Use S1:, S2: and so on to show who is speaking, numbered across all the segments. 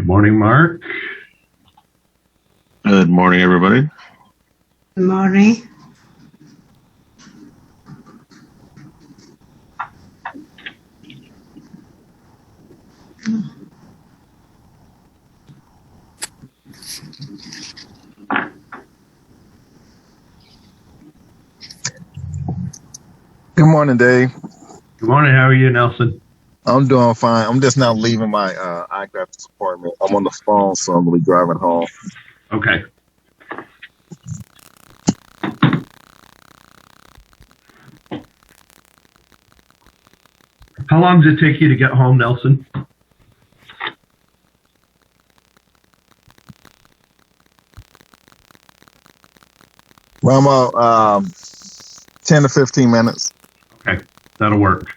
S1: morning, Mark.
S2: Good morning, everybody.
S3: Good morning.
S4: Good morning, Dave.
S1: Good morning. How are you, Nelson?
S4: I'm doing fine. I'm just now leaving my eye graphics appointment. I'm on the phone, so I'm going to be driving home.
S1: Okay. How long does it take you to get home, Nelson?
S4: Well, I'm about 10 to 15 minutes.
S1: Okay, that'll work.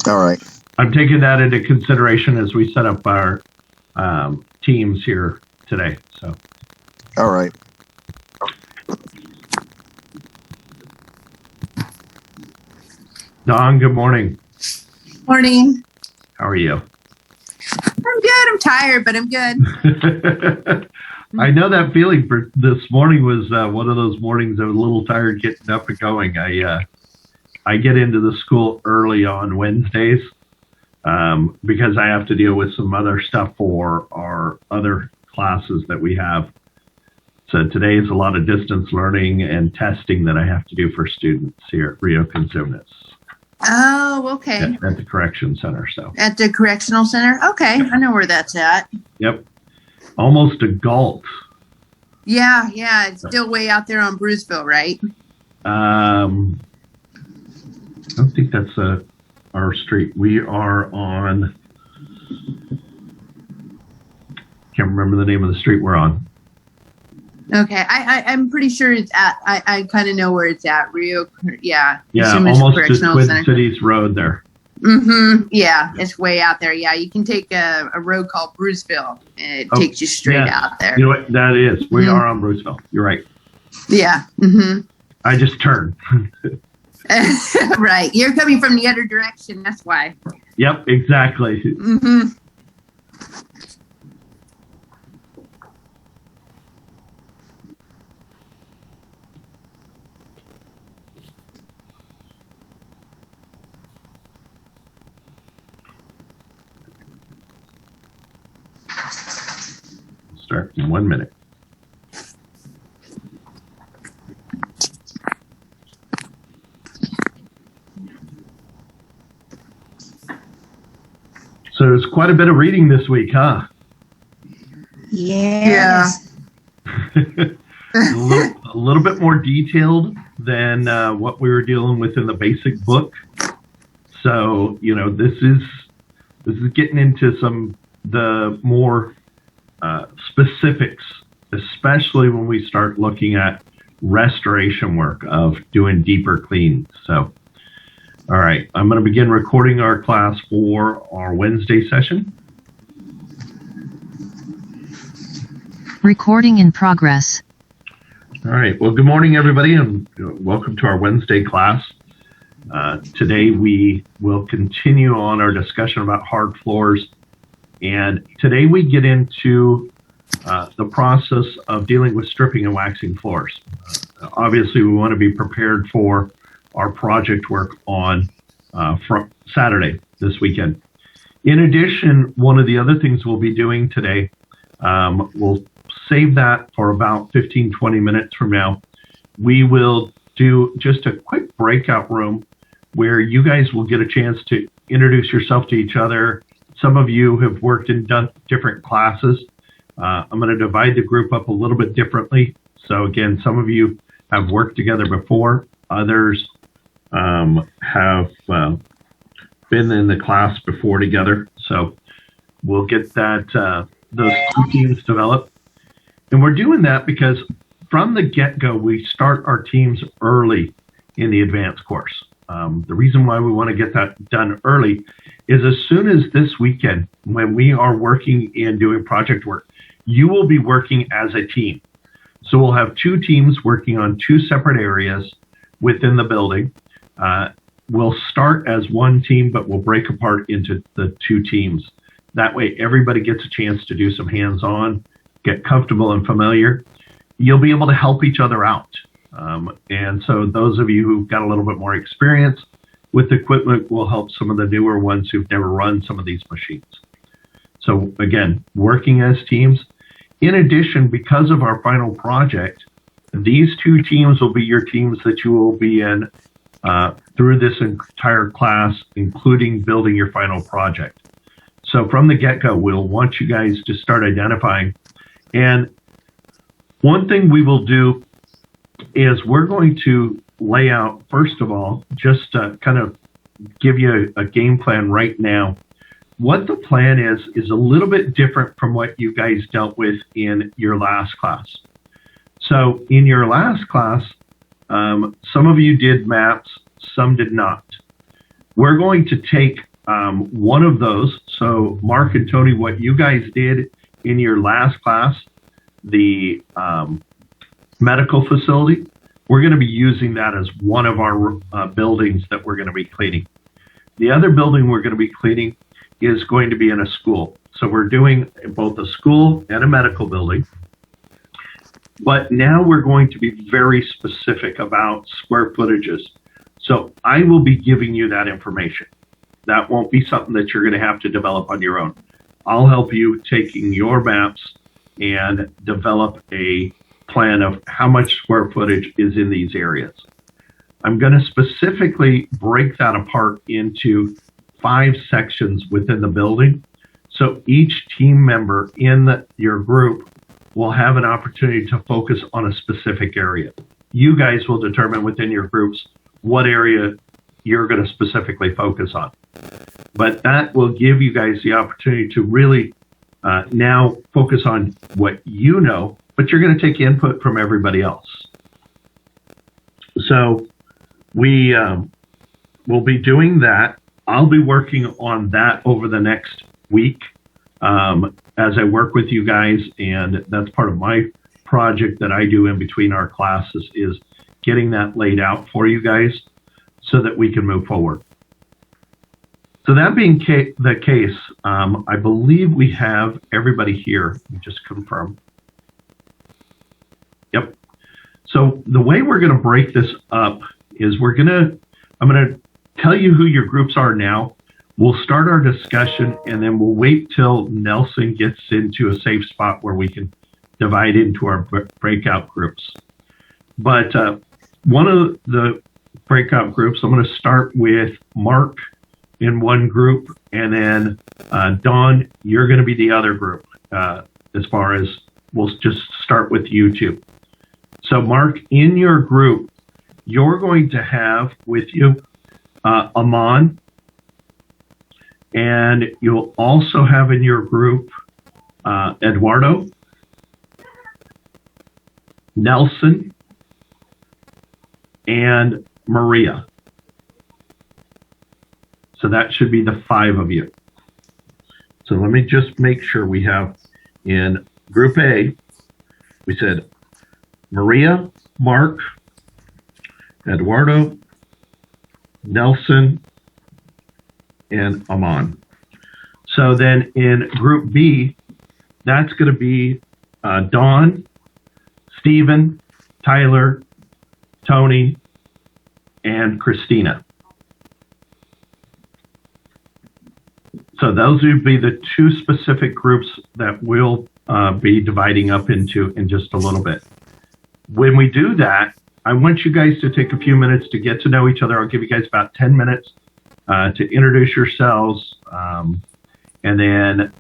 S4: All right.
S1: I'm taking that into consideration as we set up our teams here today. So.
S4: All right.
S1: Dawn, good morning.
S3: Morning.
S1: How are you?
S3: I'm good. I'm tired, but I'm good.
S1: I know that feeling. For this morning was one of those mornings I was a little tired getting up and going. I get into the school early on Wednesdays because I have to deal with some other stuff for our other classes that we have. So today is a lot of distance learning and testing that I have to do for students here at Rio Consumnes.
S3: Oh, okay.
S1: At the correction center. So
S3: at the correctional center? Okay. I know where that's at.
S1: Yep. Almost a Galt.
S3: Yeah. It's still way out there on Bruceville, right?
S1: I don't think that's our street. We are on, can't remember the name of the street we're on.
S3: Okay. I'm pretty sure it's at, I kind of know where it's at. Rio, yeah.
S1: Yeah, almost to Twin Cities Road there.
S3: Mm-hmm. Yeah, it's way out there. Yeah, you can take a road called Bruceville, and it takes you straight out there.
S1: You know what? That is. We are on Bruceville. You're right.
S3: Yeah. Mm-hmm.
S1: I just turned.
S3: Right. You're coming from the other direction. That's why.
S1: Yep, exactly.
S3: Mm-hmm.
S1: Start in 1 minute. So there's quite a bit of reading this week, huh?
S3: Yeah.
S1: a little bit more detailed than what we were dealing with in the basic book. So, this is getting into the more specifics, especially when we start looking at restoration work of doing deeper cleans. So, all right, I'm going to begin recording our class for our Wednesday session.
S5: Recording in progress.
S1: All right, well, good morning, everybody, and welcome to our Wednesday class. Today we will continue on our discussion about hard floors. And today we get into the process of dealing with stripping and waxing floors. Obviously, we want to be prepared for our project work on Saturday, this weekend. In addition, one of the other things we'll be doing today, we'll save that for about 15, 20 minutes from now. We will do just a quick breakout room where you guys will get a chance to introduce yourself to each other. Some of you have worked and done different classes. I'm going to divide the group up a little bit differently. So again, some of you have worked together before. Others have been in the class before together. So we'll get that those two teams developed. And we're doing that because from the get-go, we start our teams early in the advanced course. The reason why we want to get that done early is as soon as this weekend, when we are working and doing project work, you will be working as a team. So we'll have two teams working on two separate areas within the building. We'll start as one team, but we'll break apart into the two teams That way everybody gets a chance to do some hands-on, get comfortable and familiar. You'll be able to help each other out. And so those of you who've got a little bit more experience with equipment will help some of the newer ones who've never run some of these machines. So again, working as teams. In addition, because of our final project, these two teams will be your teams that you will be in through this entire class, including building your final project. So from the get-go, we'll want you guys to start identifying. And one thing we will do is we're going to lay out, first of all, just to kind of give you a game plan right now. What the plan is a little bit different from what you guys dealt with in your last class. So in your last class, some of you did maps, some did not. We're going to take one of those. So Mark and Tony, what you guys did in your last class, the medical facility, we're going to be using that as one of our buildings that we're going to be cleaning. The other building we're going to be cleaning is going to be in a school. So we're doing both a school and a medical building. But now we're going to be very specific about square footages. So I will be giving you that information. That won't be something that you're going to have to develop on your own. I'll help you taking your maps and develop a plan of how much square footage is in these areas. I'm going to specifically break that apart into 5 sections within the building. So each team member in your group will have an opportunity to focus on a specific area. You guys will determine within your groups what area you're going to specifically focus on. But that will give you guys the opportunity to really now focus on what you know, but you're going to take input from everybody else. So we will be doing that. I'll be working on that over the next week as I work with you guys, and that's part of my project that I do in between our classes is getting that laid out for you guys so that we can move forward. So that being the case, I believe we have everybody here. Let me just confirm. Yep. So the way we're going to break this up is I'm going to tell you who your groups are now. We'll start our discussion, and then we'll wait till Nelson gets into a safe spot where we can divide into our breakout groups. But one of the breakout groups, I'm going to start with Mark in one group, and then Dawn, you're going to be the other group. As far as we'll just start with you two. So Mark, in your group, you're going to have with you Aman, and you'll also have in your group Eduardo, Nelson, and Maria. So that should be the 5 of you. So let me just make sure we have in group A, we said Maria, Mark, Eduardo, Nelson, and Aman. So then in group B, that's going to be Dawn, Stephen, Tyler, Tony, and Christina. So those would be the 2 specific groups that we'll be dividing up into in just a little bit. When we do that, I want you guys to take a few minutes to get to know each other. I'll give you guys about 10 minutes to introduce yourselves. And then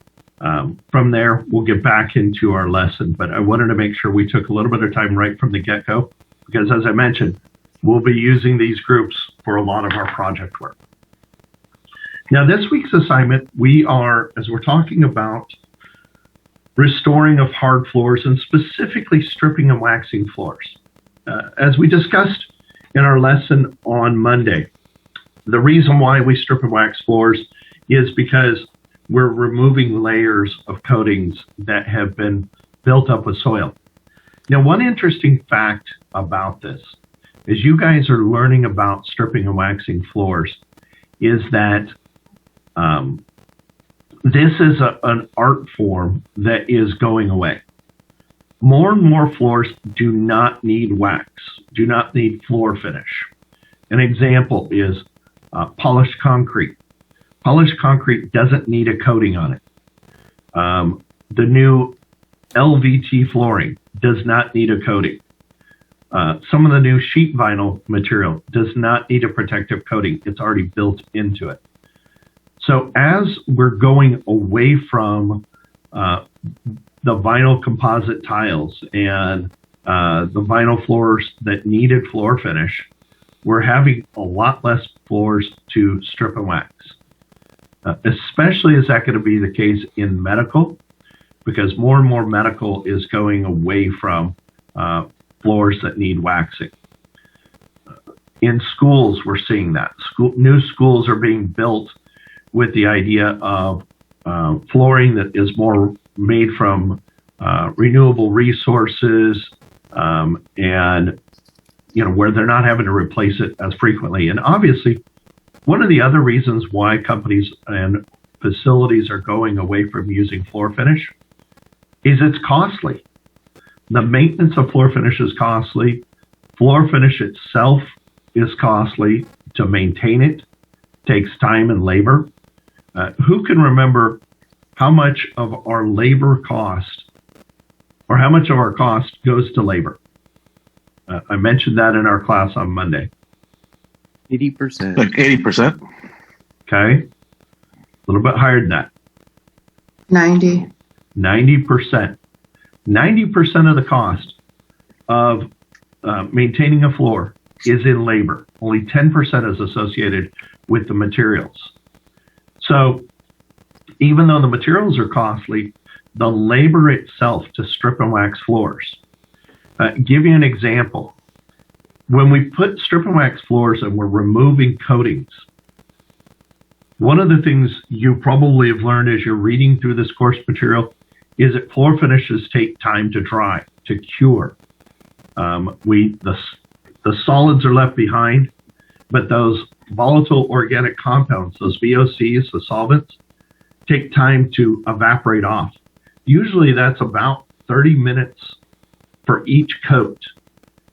S1: from there, we'll get back into our lesson. But I wanted to make sure we took a little bit of time right from the get-go, because as I mentioned, we'll be using these groups for a lot of our project work. Now, this week's assignment, as we're talking about restoring of hard floors and specifically stripping and waxing floors. As we discussed in our lesson on Monday, the reason why we strip and wax floors is because we're removing layers of coatings that have been built up with soil. Now, one interesting fact about this is you guys are learning about stripping and waxing floors is that this is an art form that is going away. More and more floors do not need wax, do not need floor finish. An example is polished concrete. Polished concrete doesn't need a coating on it. The new LVT flooring does not need a coating. Some of the new sheet vinyl material does not need a protective coating. It's already built into it. So as we're going away from the vinyl composite tiles and the vinyl floors that needed floor finish, we're having a lot less floors to strip and wax. Especially is that going to be the case in medical, because more and more medical is going away from floors that need waxing. In schools, we're seeing that. New schools are being built with the idea of flooring that is more made from renewable resources, and where they're not having to replace it as frequently. And obviously, one of the other reasons why companies and facilities are going away from using floor finish is it's costly. The maintenance of floor finish is costly. Floor finish itself is costly. To maintain it takes time and labor. Who can remember how much of our labor cost, or how much of our cost goes to labor? I mentioned that in our class on Monday.
S2: 80%.
S4: Like 80%.
S1: Okay. A little bit higher than that.
S3: 90.
S1: 90%. 90% of the cost of maintaining a floor is in labor. Only 10% is associated with the materials. So even though the materials are costly, the labor itself to strip and wax floors. Give you an example. When we put strip and wax floors and we're removing coatings, one of the things you probably have learned as you're reading through this course material is that floor finishes take time to dry, to cure. The solids are left behind, but those volatile organic compounds, those VOCs, the solvents, take time to evaporate off. Usually that's about 30 minutes for each coat.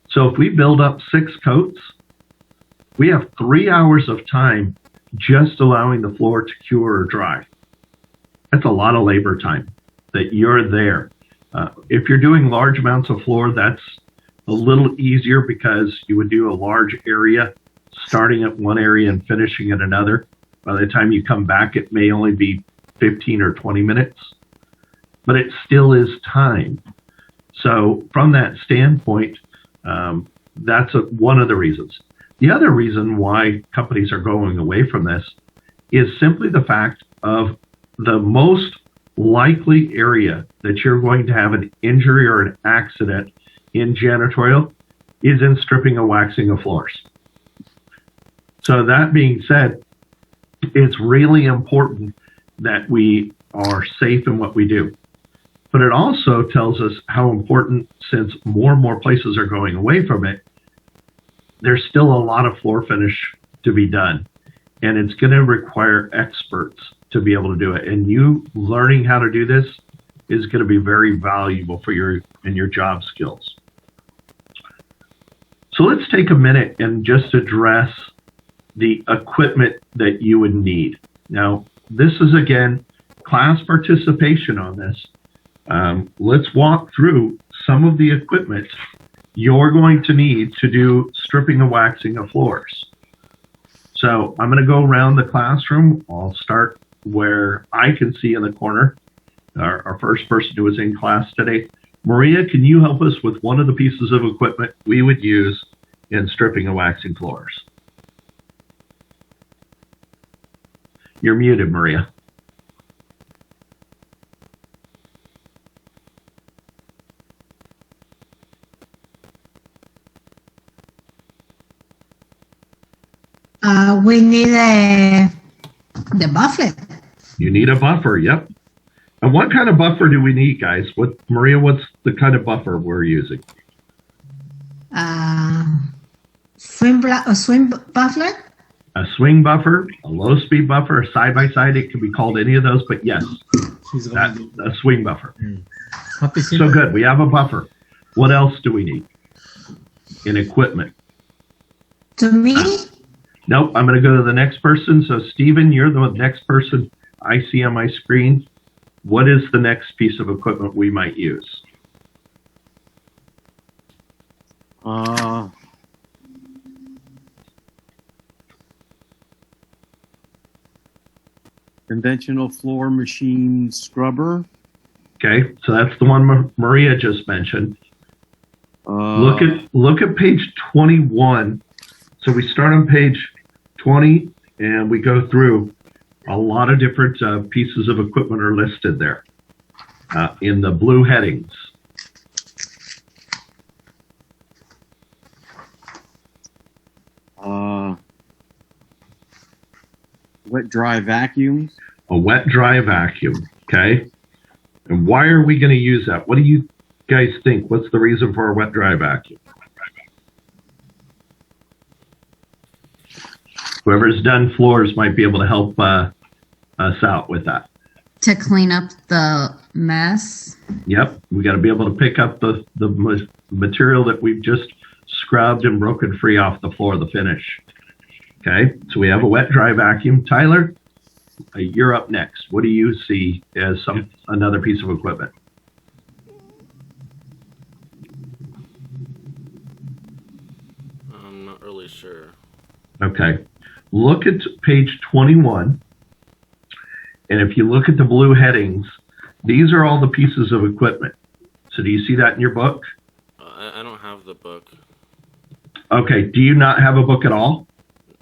S1: So if we build up 6 coats, we have 3 hours of time just allowing the floor to cure or dry. That's a lot of labor time that you're there. If you're doing large amounts of floor, that's a little easier because you would do a large area, starting at one area and finishing at another. By the time you come back, it may only be 15 or 20 minutes, but it still is time. So from that standpoint, that's one of the reasons. The other reason why companies are going away from this is simply the fact of the most likely area that you're going to have an injury or an accident in janitorial is in stripping and waxing of floors. So that being said, it's really important that we are safe in what we do. But it also tells us how important, since more and more places are going away from it, there's still a lot of floor finish to be done. And it's going to require experts to be able to do it. And you learning how to do this is going to be very valuable for your job skills. So let's take a minute and just address the equipment that you would need. Now, this is, again, class participation on this. Let's walk through some of the equipment you're going to need to do stripping and waxing of floors. So I'm going to go around the classroom. I'll start where I can see in the corner. Our first person who was in class today. Maria, can you help us with one of the pieces of equipment we would use in stripping and waxing floors? You're muted, Maria.
S5: We need the buffer.
S1: You need a buffer, yep. And what kind of buffer do we need, guys? Maria, what's the kind of buffer we're using?
S5: Swim buffer.
S1: A swing buffer, a low speed buffer, a side by side. It can be called any of those, but yes, that's a swing buffer. So good. We have a buffer. What else do we need in equipment?
S5: To me,
S1: Nope. I'm going to go to the next person. So Stephen, you're the next person I see on my screen. What is the next piece of equipment we might use?
S2: Conventional floor machine scrubber.
S1: Okay, so that's the one Maria just mentioned. Look at page 21. So we start on page 20 and we go through a lot of different pieces of equipment are listed there in the blue headings.
S2: Wet dry vacuums.
S1: A wet dry vacuum. Okay, and why are we going to use that? What do you guys think? What's the reason for a wet dry vacuum? Whoever's done floors might be able to help us out with that.
S5: to clean up the mess.
S1: Yep, we got to be able to pick up the material that we've just scrubbed and broken free off the floor, the finish. Okay, so we have a wet dry vacuum. Tyler, you're up next. What do you see as another piece of equipment?
S6: I'm not really sure.
S1: Okay, look at page 21, and if you look at the blue headings, these are all the pieces of equipment. So do you see that in your book?
S6: I don't have the book.
S1: Okay, do you not have a book at all?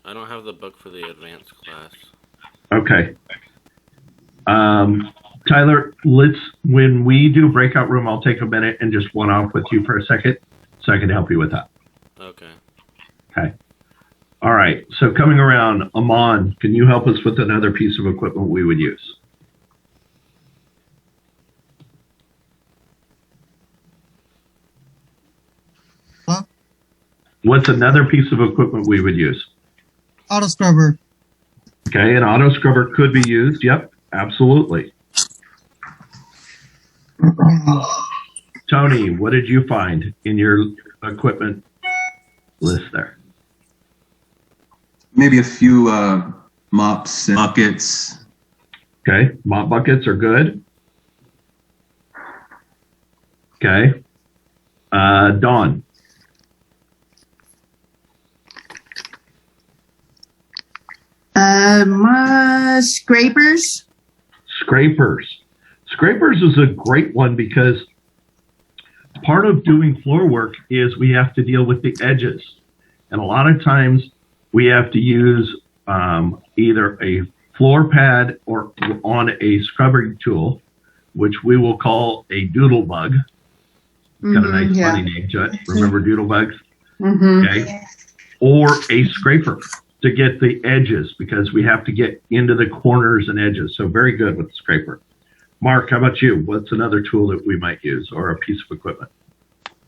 S6: I don't have the book for the advanced class.
S1: Okay. Tyler, when we do breakout room, I'll take a minute and just one off with you for a second so I can help you with that.
S6: Okay.
S1: Okay. All right. So coming around, Aman, can you help us with another piece of equipment we would use?
S7: Huh?
S1: What's another piece of equipment we would use?
S7: Auto scrubber.
S1: Okay, an auto scrubber could be used. Yep, absolutely. Tony, what did you find in your equipment list there?
S8: Maybe a few mops and buckets.
S1: Okay, mop buckets are good. Okay. Dawn.
S3: My scrapers.
S1: Scrapers. Scrapers is a great one because part of doing floor work is we have to deal with the edges. And a lot of times we have to use either a floor pad or on a scrubbing tool, which we will call a doodle bug. Got a nice funny name to it. Remember doodle bugs? Okay. Or a scraper to get the edges because we have to get into the corners and edges. So very good with the scraper. Mark, how about you? What's another tool that we might use or a piece of equipment?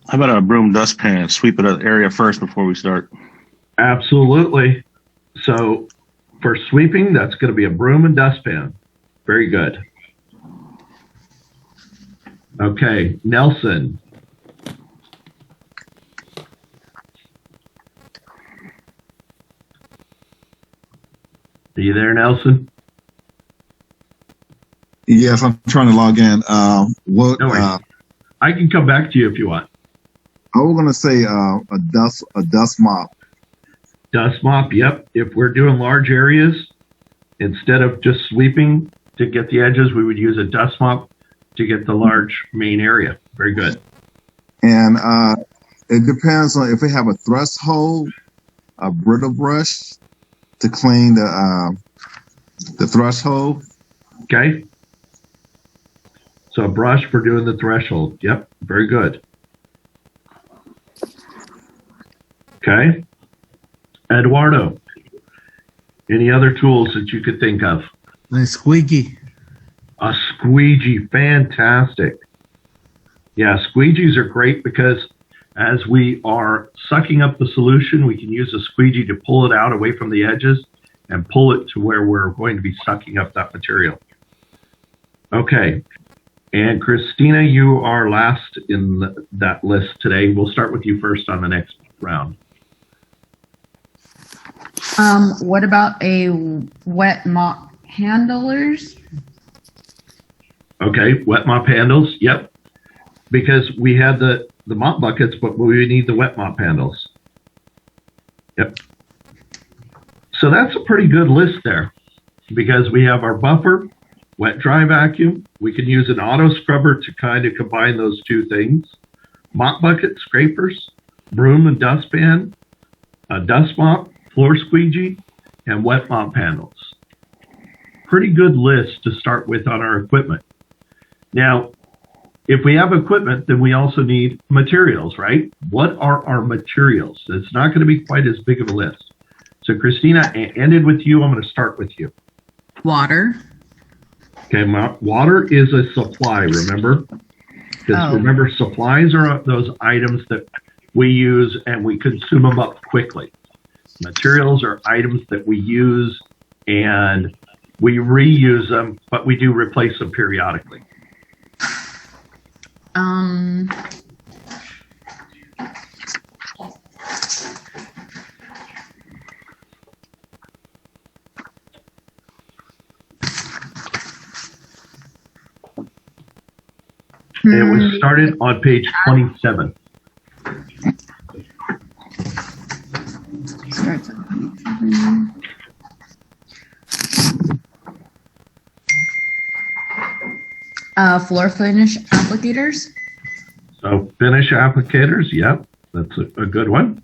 S9: How about a broom dustpan? Sweep it area first before we start.
S1: Absolutely. So for sweeping, that's going to be a broom and dustpan. Very good. Okay, Nelson. Are you there, Nelson?
S4: Yes, I'm trying to log in.
S1: No worries. I can come back to you if you want.
S4: I was going to say a dust mop.
S1: Dust mop, yep. If we're doing large areas, instead of just sweeping to get the edges, we would use a dust mop to get the large main area. Very good.
S4: And it depends on if we have a thrust hole, a brittle brush to clean the threshold.
S1: Okay. So a brush for doing the threshold. Yep. Very good. Okay. Eduardo, any other tools that you could think of?
S10: A squeegee.
S1: A squeegee. Fantastic. Yeah, squeegees are great because as we are sucking up the solution, we can use a squeegee to pull it out away from the edges and pull it to where we're going to be sucking up that material. Okay. And Christina, you are last in that list today. We'll start with you first on the next round.
S5: What about a wet mop handlers?
S1: Okay, wet mop handles. Yep. Because we had the mop buckets, but we need the wet mop handles. Yep. So that's a pretty good list there because we have our buffer, wet dry vacuum. We can use an auto scrubber to kind of combine those two things. Mop bucket, scrapers, broom and dustpan, a dust mop, floor squeegee, and wet mop handles. Pretty good list to start with on our equipment. Now, if we have equipment, then we also need materials, right? What are our materials? It's not going to be quite as big of a list. So Christina, I ended with you. I'm going to start with you.
S5: Water.
S1: Okay, water is a supply, remember? Because remember, supplies are those items that we use and we consume them up quickly. Materials are items that we use and we reuse them, but we do replace them periodically. It was started on page 27.
S5: Starts on page 27. Floor finish applicators.
S1: So finish applicators, yep, that's a good one.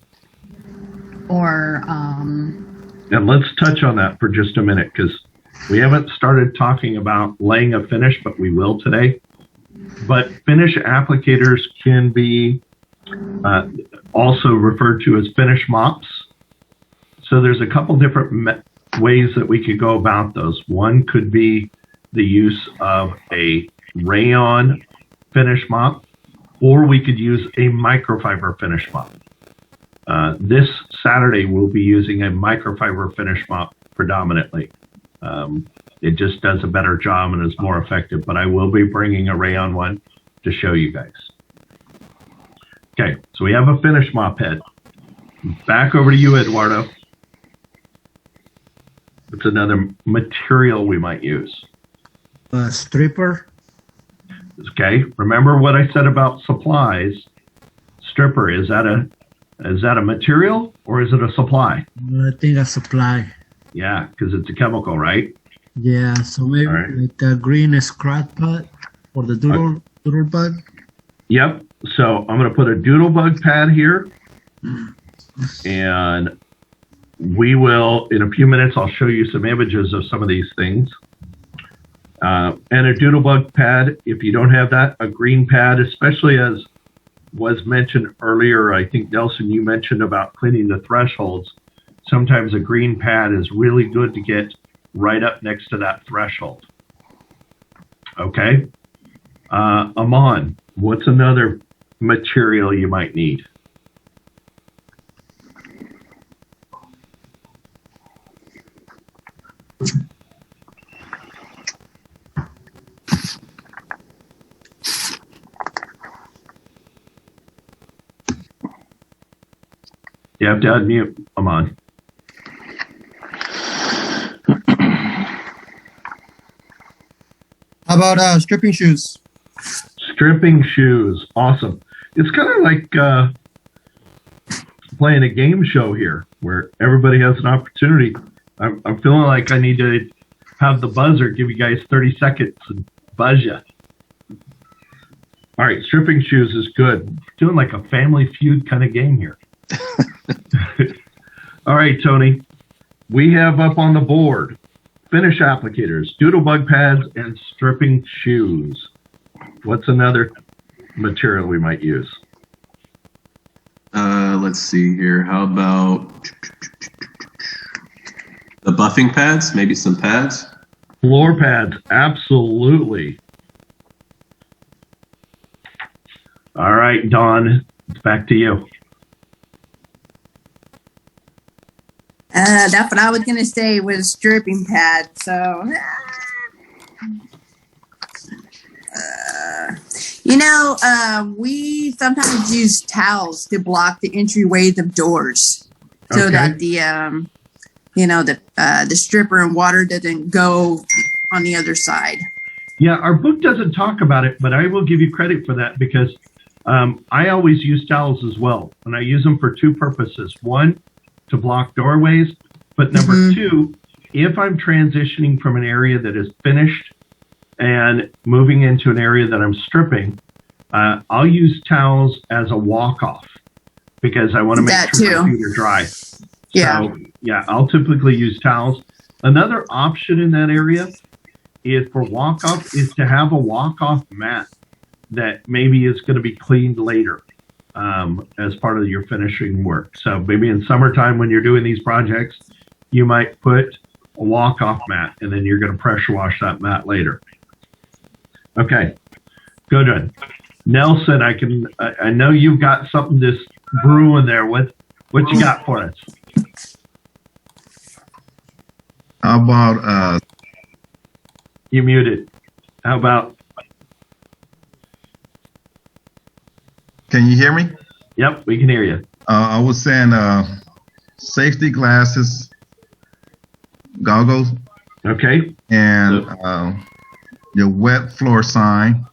S5: Or
S1: And let's touch on that for just a minute because we haven't started talking about laying a finish, but we will today. But finish applicators can be also referred to as finish mops. So there's a couple different ways that we could go about those. One could be the use of a rayon finish mop, or we could use a microfiber finish mop. This Saturday, we'll be using a microfiber finish mop predominantly. It just does a better job and is more effective, but I will be bringing a rayon one to show you guys. Okay, so we have a finish mop head. Back over to you, Eduardo. It's another material we might use.
S7: Stripper.
S1: Okay, remember what I said about supplies. Stripper, is that a material or is it a supply?
S7: I think a supply.
S1: Yeah, because it's a chemical, right?
S7: Yeah, so maybe like a green scratch pad or the doodle pad.
S1: Yep. So I'm going to put a doodle bug pad here, and we will, in a few minutes, I'll show you some images of some of these things. And a doodle bug pad, if you don't have that, a green pad, especially as was mentioned earlier, I think, Nelson, you mentioned about cleaning the thresholds. Sometimes a green pad is really good to get right up next to that threshold. Okay. Amon, what's another material you might need? You have to unmute, Amon.
S7: How about stripping shoes?
S1: Stripping shoes. Awesome. It's kind of like playing a game show here where everybody has an opportunity. I'm feeling like I need to have the buzzer give you guys 30 seconds and buzz you. All right, stripping shoes is good. Doing like a Family Feud kind of game here. All right, Tony. We have up on the board finish applicators, doodle bug pads, and stripping shoes. What's another material we might use?
S8: Let's see here. How about the buffing pads? Maybe some pads?
S1: Floor pads, absolutely. All right, Dawn, it's back to you.
S3: That's what I was gonna say was dripping pad. So, we sometimes use towels to block the entryways of doors, so that the stripper and water doesn't go on the other side.
S1: Yeah, our book doesn't talk about it, but I will give you credit for that because I always use towels as well, and I use them for two purposes. One, to block doorways, but number two, if I'm transitioning from an area that is finished and moving into an area that I'm stripping, I'll use towels as a walk-off because I want to make sure my feet are dry.
S3: Yeah.
S1: So, yeah, I'll typically use towels. Another option in that area is for walk-off is to have a walk-off mat that maybe is going to be cleaned later as part of your finishing work. So maybe in summertime when you're doing these projects, you might put a walk-off mat and then you're going to pressure wash that mat later. Okay, good one. Nelson, I know you've got something just brewing there. What you got for us?
S4: How about
S1: You muted. How about?
S4: Can you hear me?
S1: Yep, we can hear you.
S4: I was saying safety glasses, goggles,
S1: Okay.
S4: and your wet floor sign.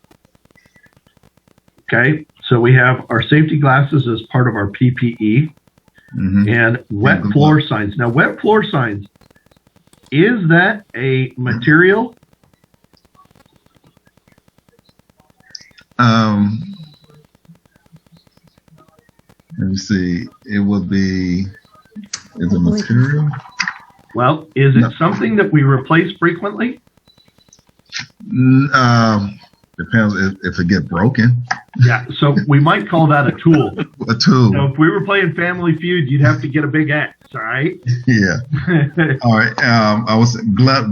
S1: Okay. So we have our safety glasses as part of our PPE and wet floor signs. Now, wet floor signs, is that a material?
S4: Let me see. It would be, is it material?
S1: Well, is it something that we replace frequently?
S4: Depends if it get broken.
S1: Yeah, so we might call that a tool.
S4: A tool.
S1: So if we were playing Family Feud, you'd have to get a big axe, all right?
S4: Yeah. All right. I was glove.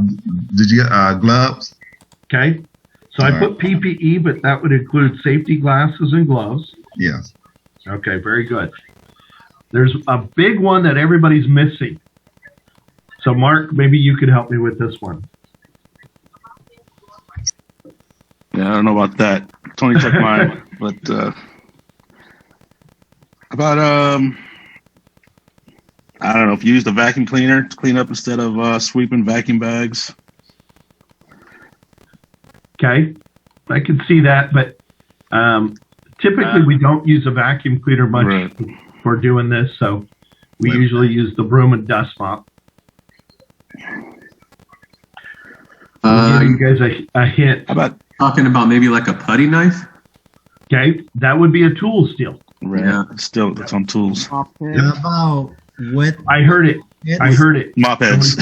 S4: Did you get gloves?
S1: Okay. So I put PPE, but that would include safety glasses and gloves.
S4: Yes.
S1: Okay, very good. There's a big one that everybody's missing. So Mark, maybe you could help me with this one.
S9: Yeah, I don't know about that. Tony took mine, but about I don't know if you use the vacuum cleaner to clean up instead of sweeping vacuum bags.
S1: Okay, I can see that, but typically we don't use a vacuum cleaner much for doing this, so we usually use the broom and dust mop. I'll give you guys a hint.
S9: How about
S8: talking about maybe like a putty knife?
S1: Okay, that would be a tool still.
S8: Yeah.
S9: Still, it's on tools.
S7: How about wet?
S1: I heard it. I heard it.
S9: Mop heads.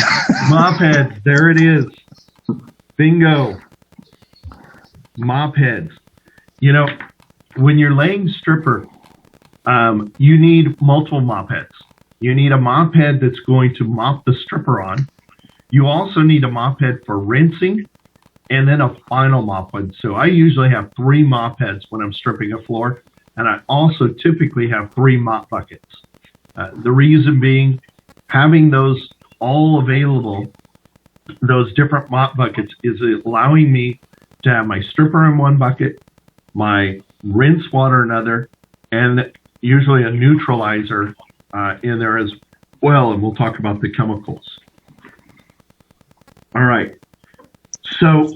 S1: Mop heads. There it is. Bingo. Mop heads. You know, when you're laying stripper, you need multiple mop heads. You need a mop head that's going to mop the stripper on. You also need a mop head for rinsing and then a final mop head. So I usually have 3 mop heads when I'm stripping a floor, and I also typically have 3 mop buckets. The reason being, having those all available, those different mop buckets, is allowing me to have my stripper in one bucket, my rinse water in another, and usually a neutralizer in there as well, and we'll talk about the chemicals. All right. So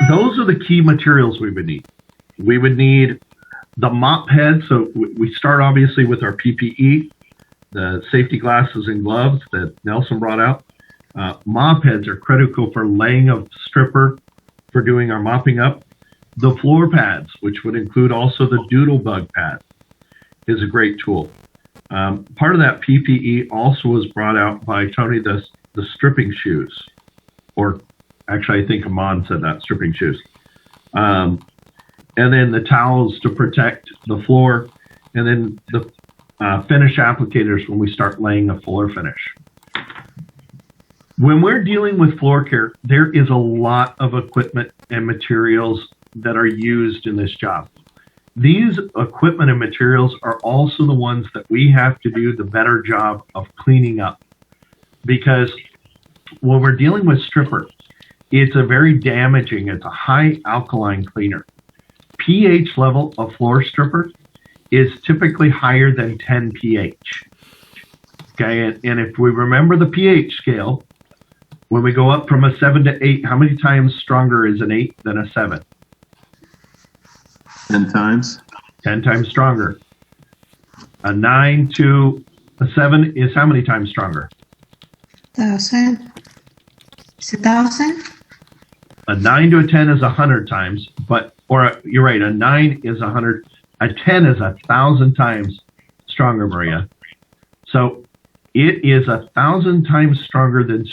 S1: those are the key materials we would need. We would need the mop head. So we start obviously with our PPE, the safety glasses and gloves that Nelson brought out. Mop heads are critical for laying a stripper, for doing our mopping up. The floor pads, which would include also the doodle bug pad, is a great tool. Part of that PPE also was brought out by Tony, the stripping shoes, or actually I think Amon said that, stripping shoes. And then the towels to protect the floor, and then the finish applicators when we start laying a floor finish. When we're dealing with floor care, there is a lot of equipment and materials that are used in this job. these equipment and materials are also the ones that we have to do the better job of cleaning up. Because when we're dealing with stripper, it's a very damaging, it's a high alkaline cleaner. pH level of floor stripper is typically higher than 10 pH. Okay, and if we remember the pH scale, when we go up from a 7 to 8, how many times stronger is an 8 than a 7?
S8: 10 times.
S1: 10 times stronger. A 9 to a 7 is how many times stronger?
S5: 1,000. It's 1,000?
S1: A 9 to a 10 is 100 times, you're right, a 9 is 100, a 10 is 1,000 times stronger, Maria. So it is 1,000 times stronger than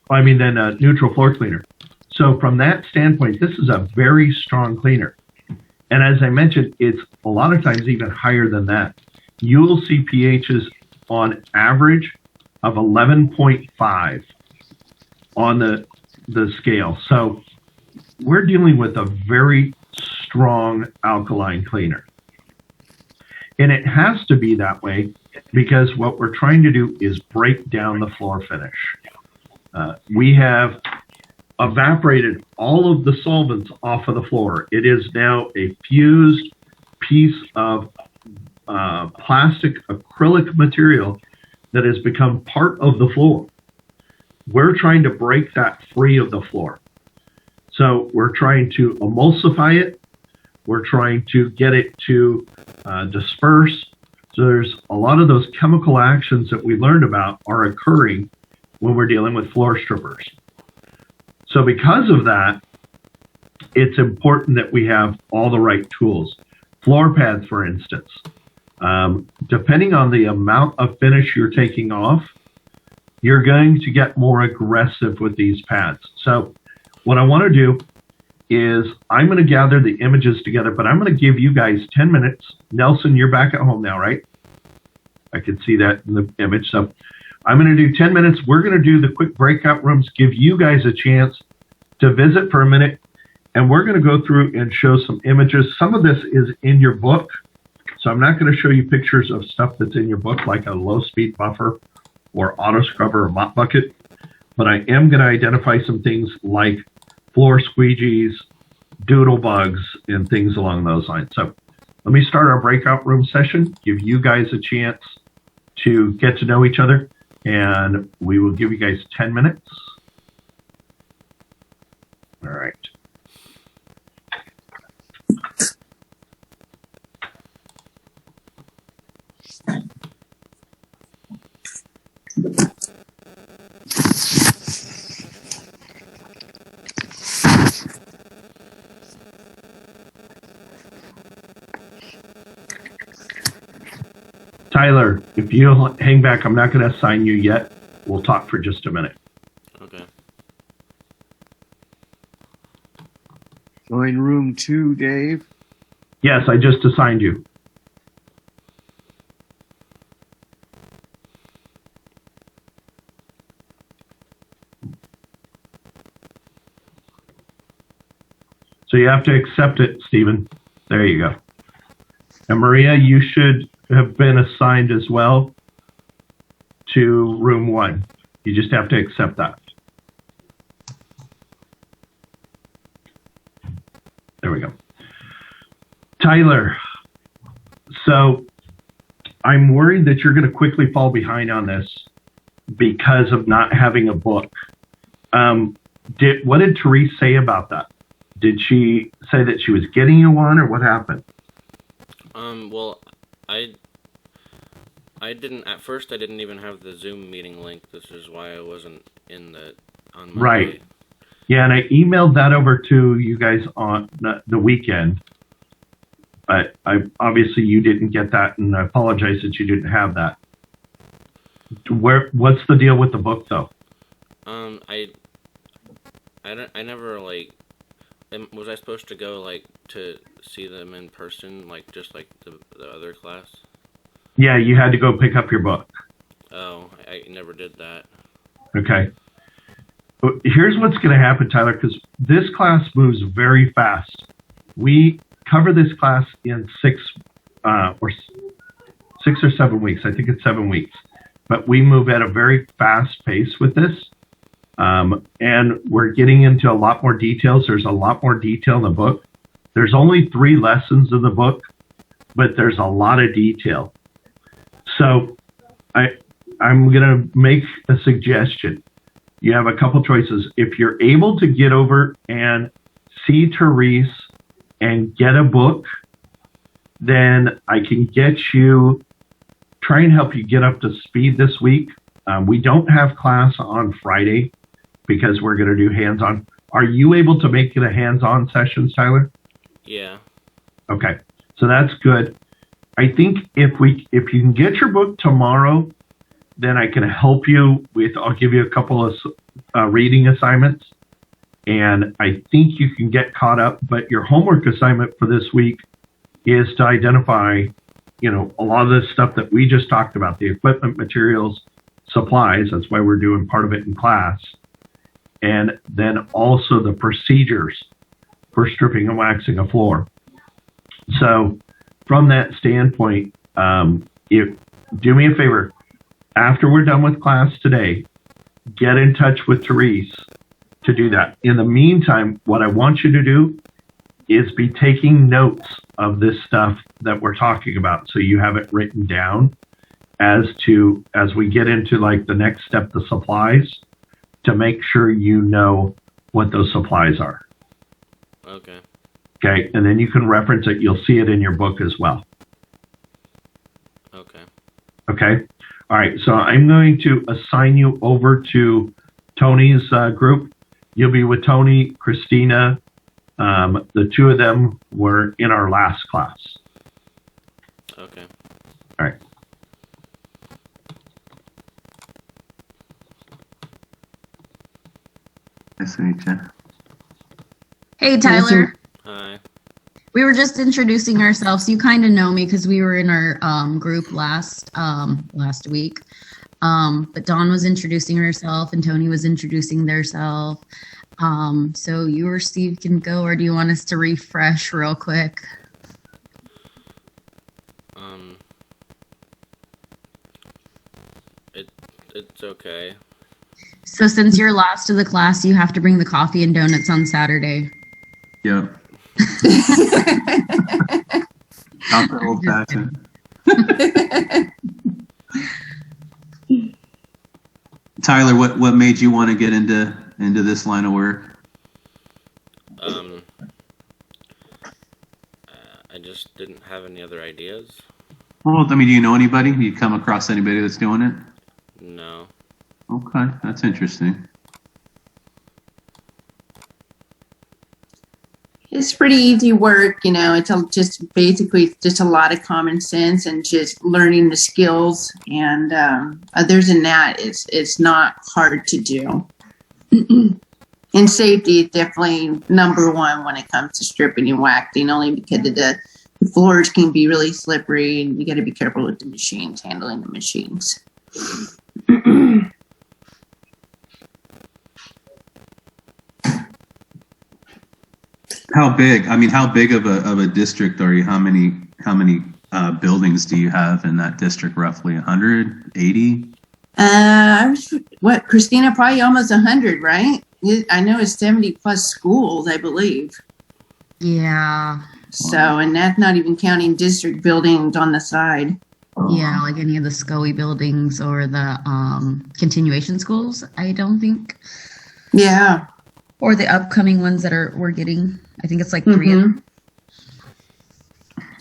S1: than a neutral floor cleaner. So from that standpoint, this is a very strong cleaner. And as I mentioned, it's a lot of times even higher than that. You'll see pHs on average of 11.5 on the scale. So we're dealing with a very strong alkaline cleaner. And it has to be that way because what we're trying to do is break down the floor finish. We have evaporated all of the solvents off of the floor. It is now a fused piece of plastic acrylic material that has become part of the floor. We're trying to break that free of the floor. So we're trying to emulsify it. We're trying to get it to disperse. So there's a lot of those chemical actions that we learned about are occurring when we're dealing with floor strippers. So because of that, it's important that we have all the right tools. Floor pads, for instance. Depending on the amount of finish you're taking off, you're going to get more aggressive with these pads. So what I want to do is I'm going to gather the images together, but I'm going to give you guys 10 minutes. Nelson, you're back at home now, right? I can see that in the image. So I'm going to do 10 minutes. We're going to do the quick breakout rooms, give you guys a chance to visit for a minute, and we're going to go through and show some images. Some of this is in your book, so I'm not going to show you pictures of stuff that's in your book, like a low-speed buffer or auto scrubber or mop bucket, but I am going to identify some things like floor squeegees, doodle bugs, and things along those lines. So let me start our breakout room session, give you guys a chance to get to know each other, and we will give you guys 10 minutes. All right. Tyler, if you'll hang back, I'm not going to assign you yet. We'll talk for just a minute.
S6: Okay.
S2: Join room 2, Dave.
S1: Yes, I just assigned you. So you have to accept it, Stephen. There you go. And Maria, you should have been assigned as well to room 1. You just have to accept that. There we go. Tyler, so I'm worried that you're going to quickly fall behind on this because of not having a book. What did Therese say about that? Did she say that she was getting you one, or what happened?
S6: Well, I didn't, at first I didn't even have the Zoom meeting link. This is why I wasn't on Monday.
S1: Right. Yeah, and I emailed that over to you guys on the weekend. But obviously you didn't get that, and I apologize that you didn't have that. What's the deal with the book, though?
S6: I never, was I supposed to go, to see them in person, just like the other class?
S1: Yeah, you had to go pick up your book.
S6: Oh, I never did that.
S1: Okay. Here's what's going to happen, Tyler, because this class moves very fast. We cover this class in 6 or 7 weeks. I think it's 7 weeks. But we move at a very fast pace with this. And we're getting into a lot more details. There's a lot more detail in the book. There's only 3 lessons in the book, but there's a lot of detail. So I'm going to make a suggestion. You have a couple choices. If you're able to get over and see Therese and get a book, then I can try and help you get up to speed this week. We don't have class on Friday because we're going to do hands-on. Are you able to make it a hands-on session, Tyler?
S6: Yeah.
S1: Okay, so that's good. I think if you can get your book tomorrow, then I can help you I'll give you a couple of reading assignments, and I think you can get caught up. But your homework assignment for this week is to identify, a lot of the stuff that we just talked about, the equipment, materials, supplies. That's why we're doing part of it in class. And then also the procedures for stripping and waxing a floor. So from that standpoint, do me a favor. After we're done with class today, get in touch with Therese to do that. In the meantime, what I want you to do is be taking notes of this stuff that we're talking about, so you have it written down as we get into like the next step, the supplies, to make sure you know what those supplies are.
S6: Okay.
S1: Okay, and then you can reference it. You'll see it in your book as well.
S6: Okay.
S1: Okay. All right. So I'm going to assign you over to Tony's group. You'll be with Tony, Christina. The 2 of them were in our last class.
S6: Okay.
S1: All right.
S8: Nice to meet you.
S10: Hey, Tyler.
S6: Hi.
S10: We were just introducing ourselves. You kind of know me because we were in our group last week. But Dawn was introducing herself and Tony was introducing theirself. So you or Steve can go, or do you want us to refresh real quick?
S6: It's okay.
S10: So since you're last of the class, you have to bring the coffee and donuts on Saturday.
S8: Yep. Not the old fashioned. Tyler, what made you want to get into this line of work?
S6: I just didn't have any other ideas.
S8: Well, I mean, do you know anybody? You come across anybody that's doing it?
S6: No.
S8: Okay, that's interesting.
S3: It's pretty easy work, it's just basically just a lot of common sense and just learning the skills. And other than that, it's not hard to do. And safety is definitely number 1 when it comes to stripping and waxing, only because the floors can be really slippery and you got to be careful with the machines, handling the machines.
S8: How big? I mean, how big of a district are you? How many buildings do you have in that district? Roughly 180.
S3: Christina? Probably almost 100, right? I know it's 70 plus schools, I believe.
S10: Yeah.
S3: So, and that's not even counting district buildings on the side.
S10: Yeah, like any of the SCOE buildings or the continuation schools, I don't think.
S3: Yeah.
S10: Or the upcoming ones that we're getting. I think it's like 3 of them.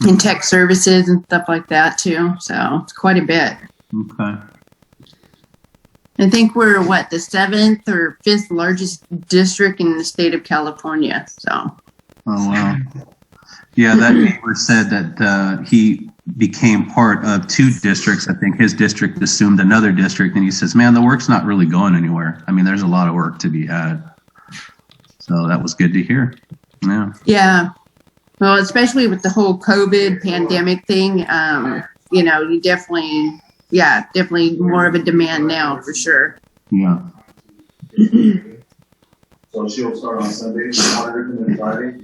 S3: And tech services and stuff like that too. So it's quite a bit.
S8: Okay.
S3: I think we're the 7th or 5th largest district in the state of California. So.
S8: Oh wow. Yeah, that neighbor said that he became part of 2 districts. I think his district assumed another district, and he says, "Man, the work's not really going anywhere. I mean, there's a lot of work to be had." So that was good to hear. Yeah.
S3: Yeah. Well, especially with the whole COVID pandemic thing, you definitely more of a demand now for sure.
S8: Yeah.
S11: So she'll start on Sunday, and then Friday.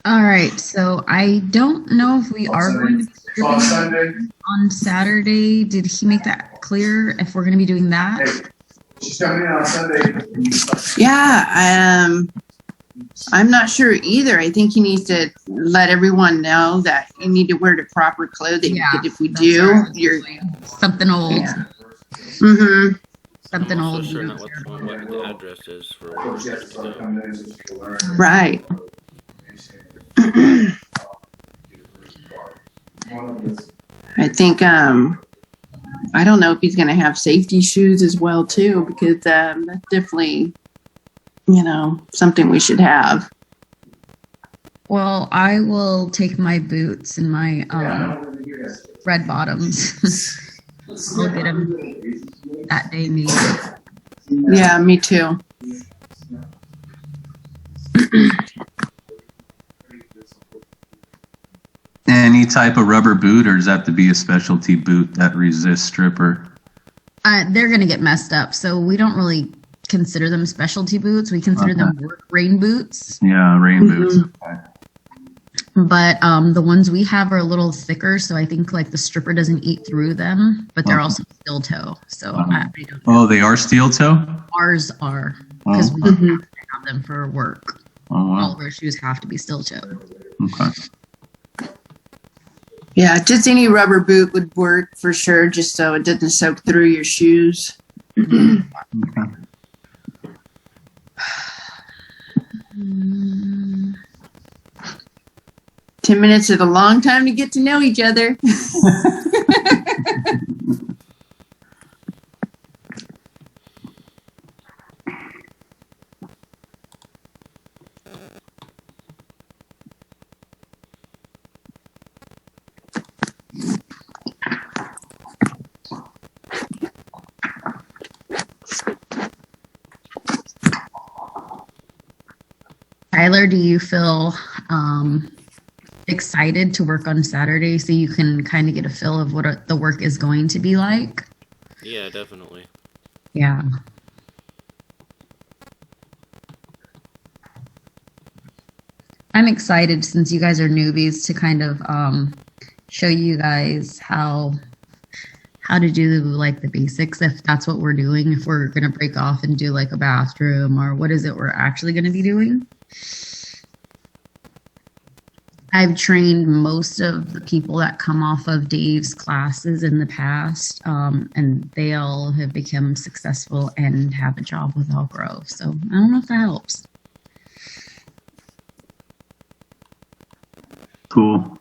S10: All right, so I don't know if we are going to be stripping on Saturday. Did he make that clear if we're going to be doing that?
S11: She's coming in on Sunday.
S3: Yeah, I'm not sure either. I think he needs to let everyone know that you need to wear the proper clothing.
S10: Yeah,
S3: because if we
S10: that's
S3: do,
S10: right.
S3: you're
S10: Something old.
S3: yeah. Mm-hmm.
S10: Something
S6: I'm
S10: old.
S6: also sure
S10: you
S6: not
S10: don't
S6: what the address is for
S11: Oh,
S6: where
S11: she has to
S6: to
S11: start
S6: go.
S11: coming in so she can learn.
S3: Right. I think I don't know if he's going to have safety shoes as well too, because that's definitely, something we should have.
S10: Well, I will take my boots and my red bottoms. I'll get them that day, maybe.
S3: Yeah, me too.
S8: Any type of rubber boot, or does that have to be a specialty boot that resists stripper?
S10: They're going to get messed up, so we don't really consider them specialty boots. We consider them work rain boots.
S8: Yeah, rain boots. Okay.
S10: But the ones we have are a little thicker, so I think like the stripper doesn't eat through them, but they're also steel toe. So I don't know.
S8: Oh, they are steel toe?
S10: Ours are, because we have them for work.
S8: Oh, wow.
S10: All of our shoes have to be steel toe.
S8: Okay.
S3: Yeah, just any rubber boot would work for sure, just so it doesn't soak through your shoes.
S8: Okay.
S3: 10 minutes is a long time to get to know each other.
S10: Tyler, do you feel excited to work on Saturday so you can kind of get a feel of what the work is going to be like?
S6: Yeah, definitely.
S10: Yeah. I'm excited since you guys are newbies to kind of show you guys how to do like the basics, if that's what we're doing, if we're going to break off and do like a bathroom or what is it we're actually going to be doing. I've trained most of the people that come off of Dave's classes in the past, and they all have become successful and have a job with Elk Grove. So I don't know if that helps.
S8: Cool.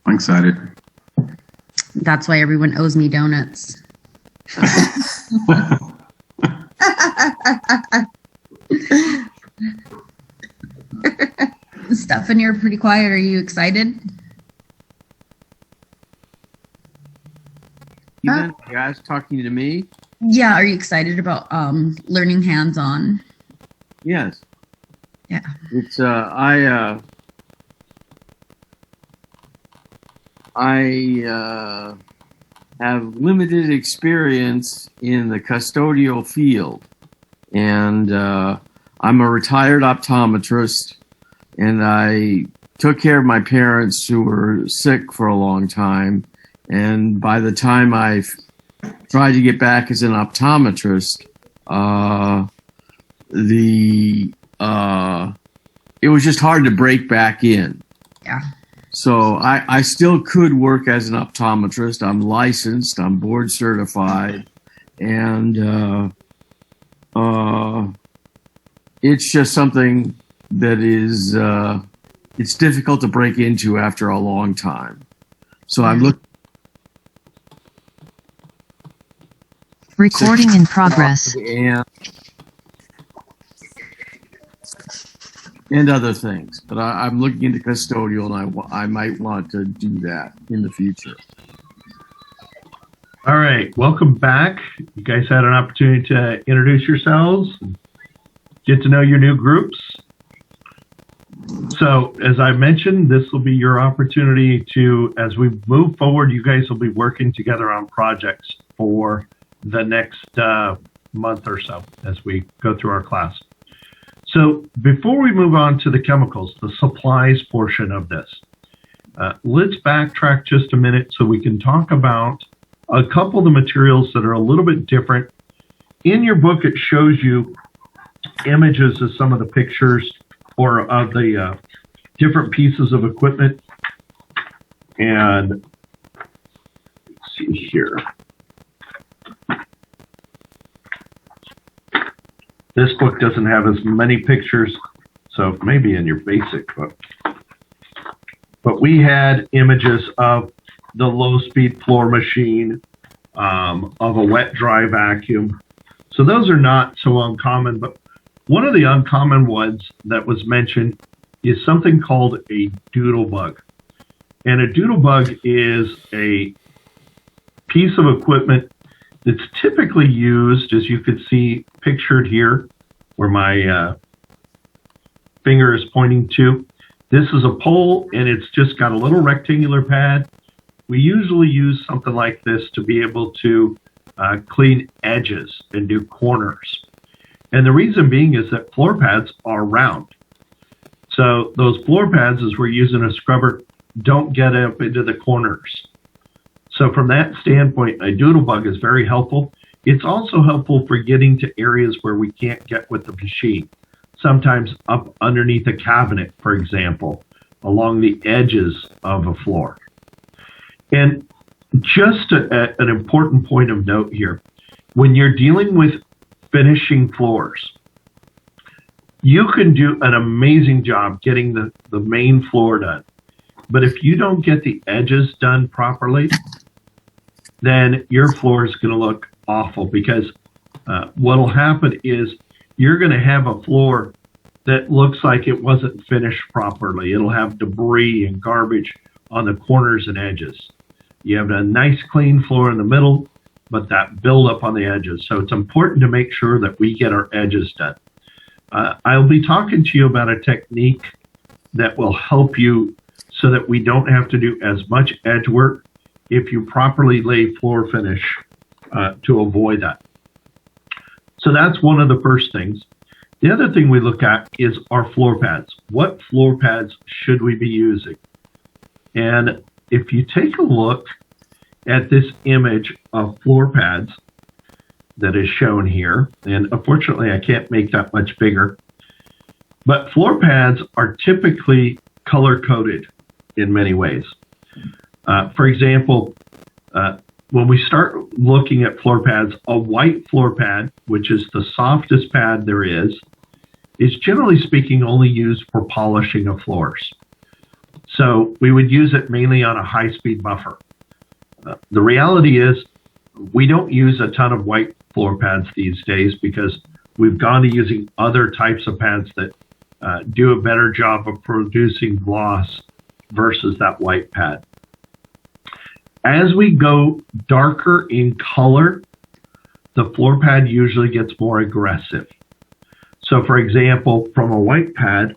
S8: I'm excited.
S10: That's why everyone owes me donuts. Stefan, you're pretty quiet. Are you excited?
S2: You guys talking to me?
S10: Yeah. Are you excited about learning hands-on?
S2: Yes.
S10: Yeah.
S2: It's I have limited experience in the custodial field, and I'm a retired optometrist, and I took care of my parents who were sick for a long time, and by the time I tried to get back as an optometrist, it was just hard to break back in.
S10: Yeah.
S2: So I still could work as an optometrist. I'm licensed, I'm board certified, and it's just something that is it's difficult to break into after a long time. So I'm looking.
S12: Recording in progress.
S2: And other things, but I'm looking into custodial, and I might want to do that in the future.
S1: All right, welcome back. You guys had an opportunity to introduce yourselves, get to know your new groups. So, as I mentioned, this will be your opportunity to, as we move forward, you guys will be working together on projects for the next month or so as we go through our class. So before we move on to the chemicals, the supplies portion of this, let's backtrack just a minute so we can talk about a couple of the materials that are a little bit different. In your book, it shows you images of some of the pictures or of the different pieces of equipment. And let's see here. This book doesn't have as many pictures, so maybe in your basic book. But we had images of the low-speed floor machine, of a wet-dry vacuum. So those are not so uncommon, but one of the uncommon ones that was mentioned is something called a doodle bug. And a doodle bug is a piece of equipment that's typically used, as you can see pictured here, where my finger is pointing to. This is a pole, and it's just got a little rectangular pad. We usually use something like this to be able to clean edges and do corners. And the reason being is that floor pads are round. So those floor pads, as we're using a scrubber, don't get up into the corners. So from that standpoint, a doodle bug is very helpful. It's also helpful for getting to areas where we can't get with the machine. Sometimes up underneath a cabinet, for example, along the edges of a floor. And just an important point of note here, when you're dealing with finishing floors, you can do an amazing job getting the main floor done. But if you don't get the edges done properly, then your floor is going to look awful, because what will happen is you're going to have a floor that looks like it wasn't finished properly. It'll have debris and garbage on the corners and edges. You have a nice clean floor in the middle, but that buildup on the edges. So it's important to make sure that we get our edges done. I'll be talking to you about a technique that will help you so that we don't have to do as much edge work if you properly lay floor finish to avoid that. So that's one of the first things. The other thing we look at is our floor pads. What floor pads should we be using? And if you take a look at this image of floor pads that is shown here, and unfortunately I can't make that much bigger, but floor pads are typically color-coded in many ways. For example, when we start looking at floor pads, a white floor pad, which is the softest pad there is generally speaking only used for polishing of floors. So we would use it mainly on a high-speed buffer. The reality is we don't use a ton of white floor pads these days because we've gone to using other types of pads that do a better job of producing gloss versus that white pad. As we go darker in color, the floor pad usually gets more aggressive. So for example, from a white pad,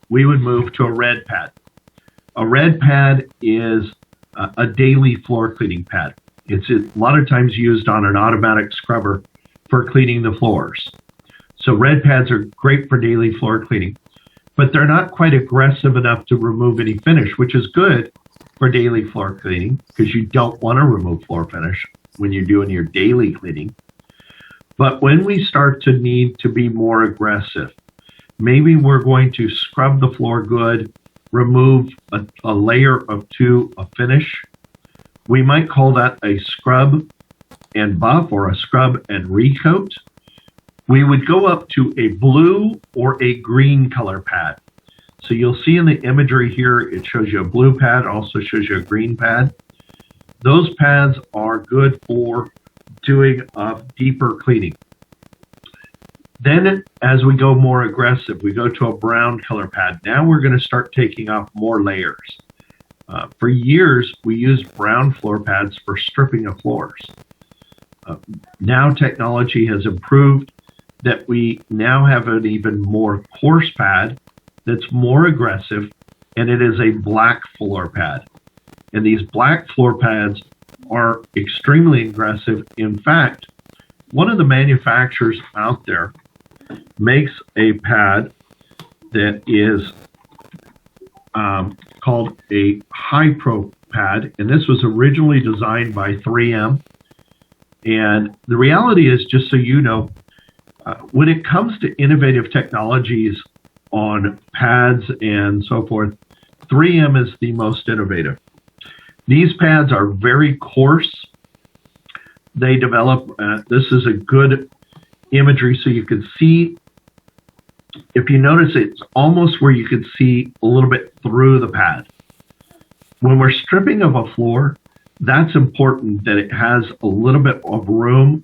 S1: we would move to a red pad. A red pad is a daily floor cleaning pad. It's a lot of times used on an automatic scrubber for cleaning the floors. So red pads are great for daily floor cleaning, but they're not quite aggressive enough to remove any finish, which is good for daily floor cleaning because you don't want to remove floor finish when you're doing your daily cleaning. But when we start to need to be more aggressive, maybe we're going to scrub the floor good, remove a layer or two of finish. We might call that a scrub and buff or a scrub and recoat. We would go up to a blue or a green color pad. So you'll see in the imagery here, it shows you a blue pad, also shows you a green pad. Those pads are good for doing deeper cleaning. Then as we go more aggressive, we go to a brown color pad. Now we're going to start taking off more layers. For years, we used brown floor pads for stripping of floors. Now technology has improved that we now have an even more coarse pad that's more aggressive, and it is a black floor pad. And these black floor pads are extremely aggressive. In fact, one of the manufacturers out there makes a pad that is called a high pro pad, and this was originally designed by 3M. And the reality is, just so you know, when it comes to innovative technologies on pads and so forth, 3M is the most innovative. These pads are very coarse. They develop, this is a good imagery so you can see. If you notice, it's almost where you can see a little bit through the pad. When we're stripping of a floor, that's important that it has a little bit of room,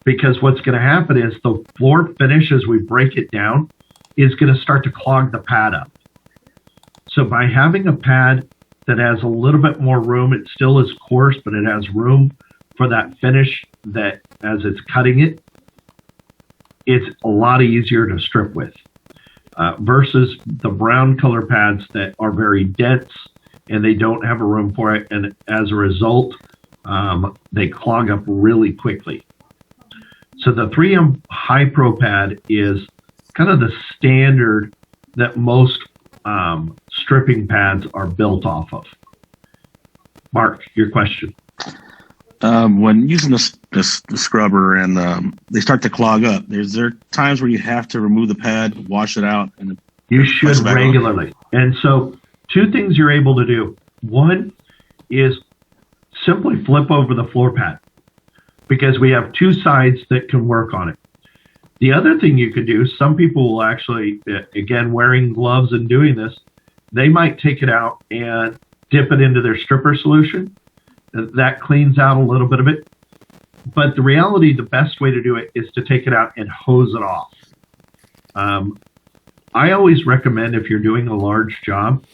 S1: because what's going to happen is the floor finish, as we break it down, is going to start to clog the pad up. So by having a pad that has a little bit more room, it still is coarse, but it has room for that finish that as it's cutting it, it's a lot easier to strip with versus the brown color pads that are very dense and they don't have a room for it. And as a result, they clog up really quickly. So the 3M High Pro pad is kind of the standard that most stripping pads are built off of. Mark, your question.
S9: When using the scrubber and they start to clog up, is there times where you have to remove the pad, wash it out? And
S1: you should regularly. And so 2 things you're able to do. One is simply flip over the floor pad, because we have 2 sides that can work on it. The other thing you could do, some people will actually, again, wearing gloves and doing this, they might take it out and dip it into their stripper solution. That cleans out a little bit of it. But the reality, the best way to do it is to take it out and hose it off. I always recommend, if you're doing a large job,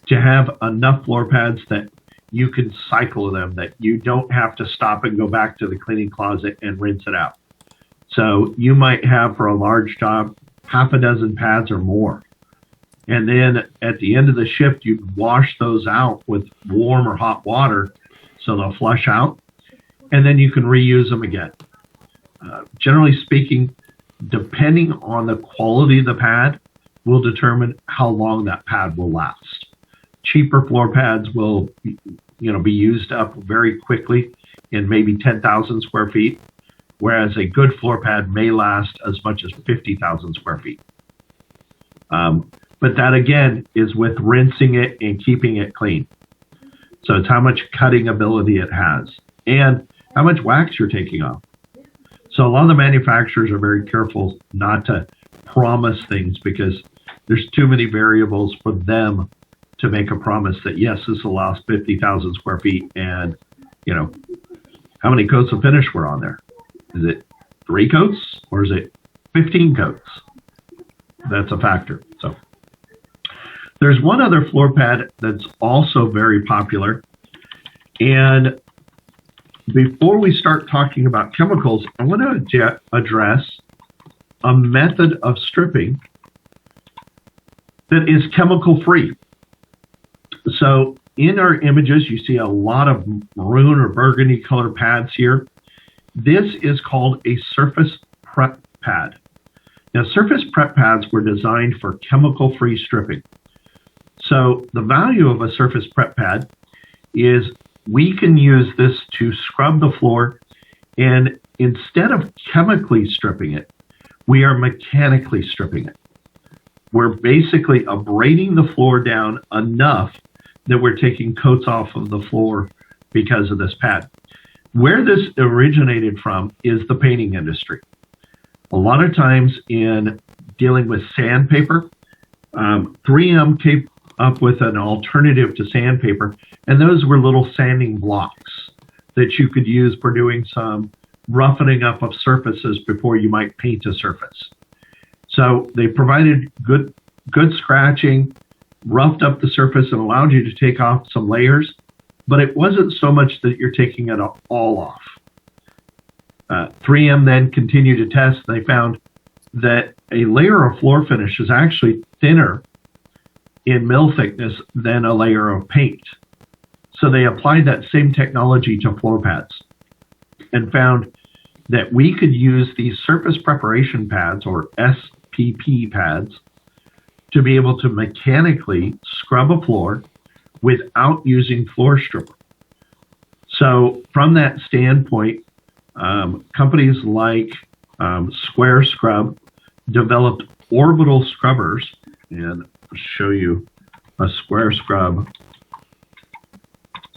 S1: to have enough floor pads that you can cycle them, that you don't have to stop and go back to the cleaning closet and rinse it out. So you might have, for a large job, half a dozen pads or more. And then at the end of the shift, you wash those out with warm or hot water so they'll flush out, and then you can reuse them again. Generally speaking, depending on the quality of the pad, will determine how long that pad will last. Cheaper floor pads will, be used up very quickly in maybe 10,000 square feet, whereas a good floor pad may last as much as 50,000 square feet. But that, again, is with rinsing it and keeping it clean. So it's how much cutting ability it has and how much wax you're taking off. So a lot of the manufacturers are very careful not to promise things, because there's too many variables for them to make a promise that, yes, this will last 50,000 square feet, and, how many coats of finish were on there? Is it 3 coats or is it 15 coats? That's a factor. So there's one other floor pad that's also very popular. And before we start talking about chemicals, I want to address a method of stripping that is chemical free. So in our images, you see a lot of maroon or burgundy color pads here. This is called a surface prep pad. Now, surface prep pads were designed for chemical free stripping. So the value of a surface prep pad is we can use this to scrub the floor, and instead of chemically stripping it, we are mechanically stripping it. We're basically abrading the floor down enough that we're taking coats off of the floor because of this pad. Where this originated from is the painting industry. A lot of times in dealing with sandpaper, 3M came up with an alternative to sandpaper, and those were little sanding blocks that you could use for doing some roughening up of surfaces before you might paint a surface. So they provided good scratching, roughed up the surface, and allowed you to take off some layers, but it wasn't so much that you're taking it all off. 3M then continued to test. They found that a layer of floor finish is actually thinner in mill thickness than a layer of paint. So they applied that same technology to floor pads and found that we could use these surface preparation pads, or SPP pads, to be able to mechanically scrub a floor without using floor stripper. So from that standpoint, companies like Square Scrub developed orbital scrubbers, and I'll show you a Square Scrub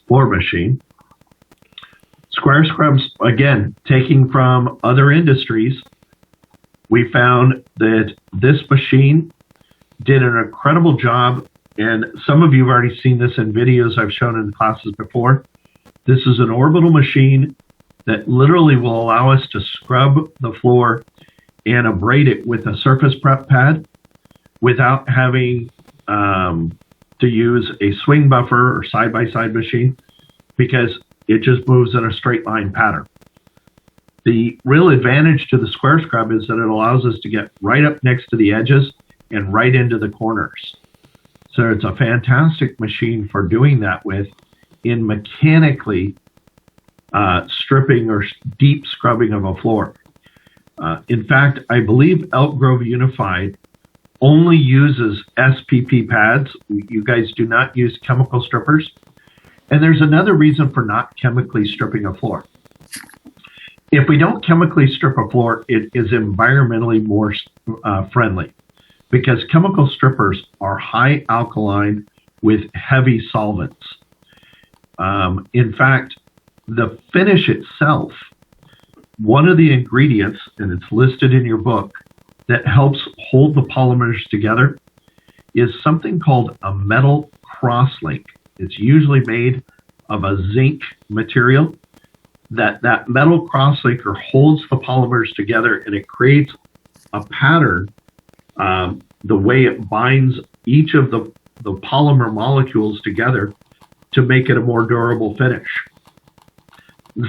S1: floor machine. Square Scrubs, again, taking from other industries, we found that this machine did an incredible job, and some of you have already seen this in videos I've shown in classes before. This is an orbital machine that literally will allow us to scrub the floor and abrade it with a surface prep pad without having to use a swing buffer or side-by-side machine, because it just moves in a straight line pattern. The real advantage to the Square Scrub is that it allows us to get right up next to the edges and right into the corners. So it's a fantastic machine for doing that with, in mechanically stripping or deep scrubbing of a floor. In fact, I believe Elk Grove Unified only uses SPP pads. You guys do not use chemical strippers. And there's another reason for not chemically stripping a floor. If we don't chemically strip a floor, it is environmentally more friendly, because chemical strippers are high alkaline with heavy solvents. In fact, the finish itself, one of the ingredients, and it's listed in your book, that helps hold the polymers together is something called a metal crosslink. It's usually made of a zinc material. That metal crosslinker holds the polymers together, and it creates a pattern, the way it binds each of the polymer molecules together to make it a more durable finish.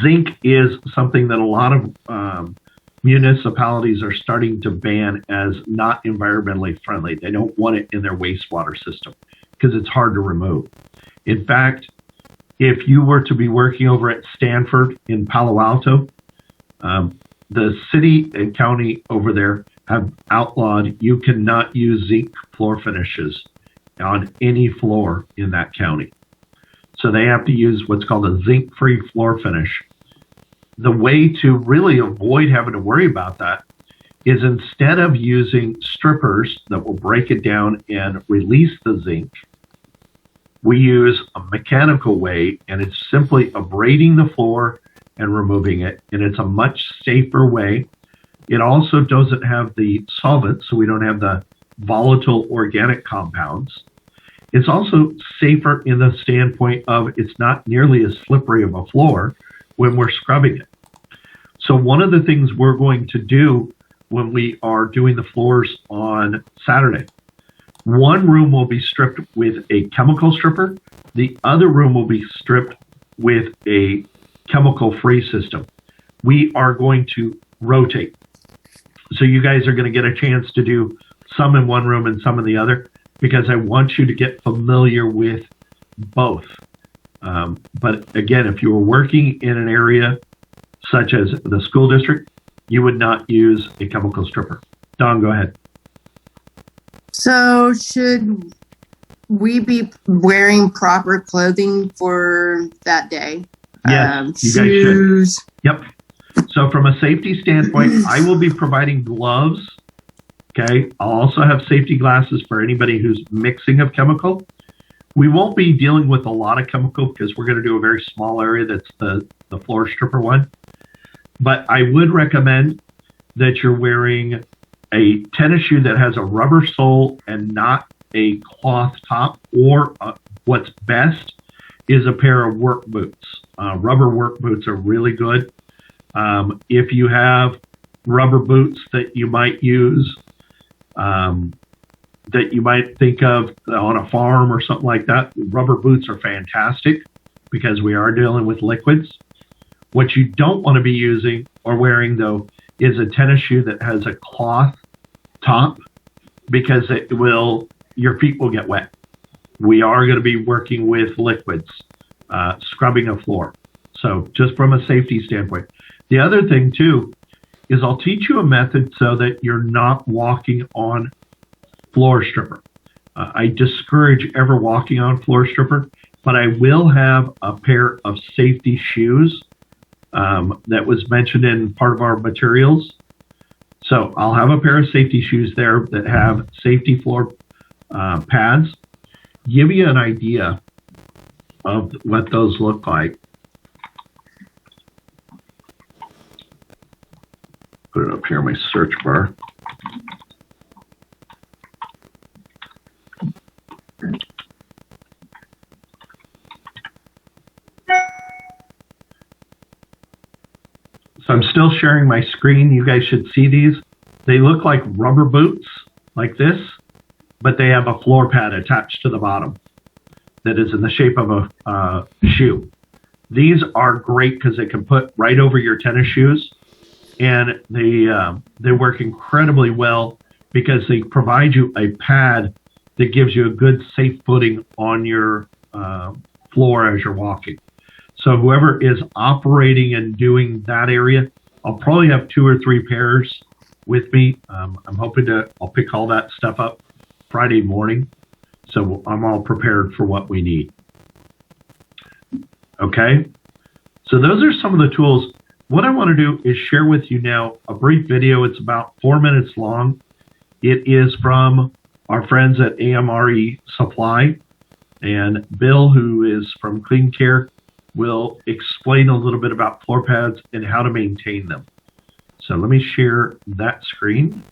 S1: Zinc is something that a lot of municipalities are starting to ban as not environmentally friendly. They don't want it in their wastewater system because it's hard to remove. In fact, if you were to be working over at Stanford in Palo Alto, the city and county over there have outlawed, you cannot use zinc floor finishes on any floor in that county. So they have to use what's called a zinc-free floor finish. The way to really avoid having to worry about that is, instead of using strippers that will break it down and release the zinc, we use a mechanical way, and it's simply abrading the floor and removing it, and it's a much safer way. It also doesn't have the solvent, so we don't have the volatile organic compounds. It's also safer in the standpoint of it's not nearly as slippery of a floor when we're scrubbing it. So one of the things we're going to do when we are doing the floors on Saturday, one room will be stripped with a chemical stripper. The other room will be stripped with a chemical-free system. We are going to rotate. So you guys are going to get a chance to do some in one room and some in the other, because I want you to get familiar with both. But again, if you were working in an area such as the school district, you would not use a chemical stripper. Don, go ahead.
S3: So should we be wearing proper clothing for that day?
S1: Yes, you
S3: shoes.
S1: guys should. Yep. So from a safety standpoint, I will be providing gloves. Okay. I'll also have safety glasses for anybody who's mixing of chemical. We won't be dealing with a lot of chemical because we're going to do a very small area. That's the floor stripper one. But I would recommend that you're wearing a tennis shoe that has a rubber sole and not a cloth top, or what's best is a pair of work boots. Rubber work boots are really good. If you have rubber boots that you might use, that you might think of on a farm or something like that, rubber boots are fantastic because we are dealing with liquids. What you don't want to be using or wearing, though, is a tennis shoe that has a cloth top, because your feet will get wet. We are going to be working with liquids, scrubbing a floor. So just from a safety standpoint. The other thing, too, is I'll teach you a method so that you're not walking on floor stripper. I discourage ever walking on floor stripper, but I will have a pair of safety shoes that was mentioned in part of our materials. So I'll have a pair of safety shoes there that have safety floor pads. Give you an idea of what those look like. Put it up here in my search bar. So I'm still sharing my screen. You guys should see these. They look like rubber boots, like this, but they have a floor pad attached to the bottom that is in the shape of a shoe. These are great because they can put right over your tennis shoes, and they work incredibly well because they provide you a pad that gives you a good safe footing on your floor as you're walking. So whoever is operating and doing that area, I'll probably have 2 or 3 pairs with me. I'm hoping I'll pick all that stuff up Friday morning. So I'm all prepared for what we need. Okay. So those are some of the tools. What I want to do is share with you now a brief video. It's about 4 minutes long. It is from our friends at AMRE Supply, and Bill, who is from Clean Care, will explain a little bit about floor pads and how to maintain them. So let me share that screen.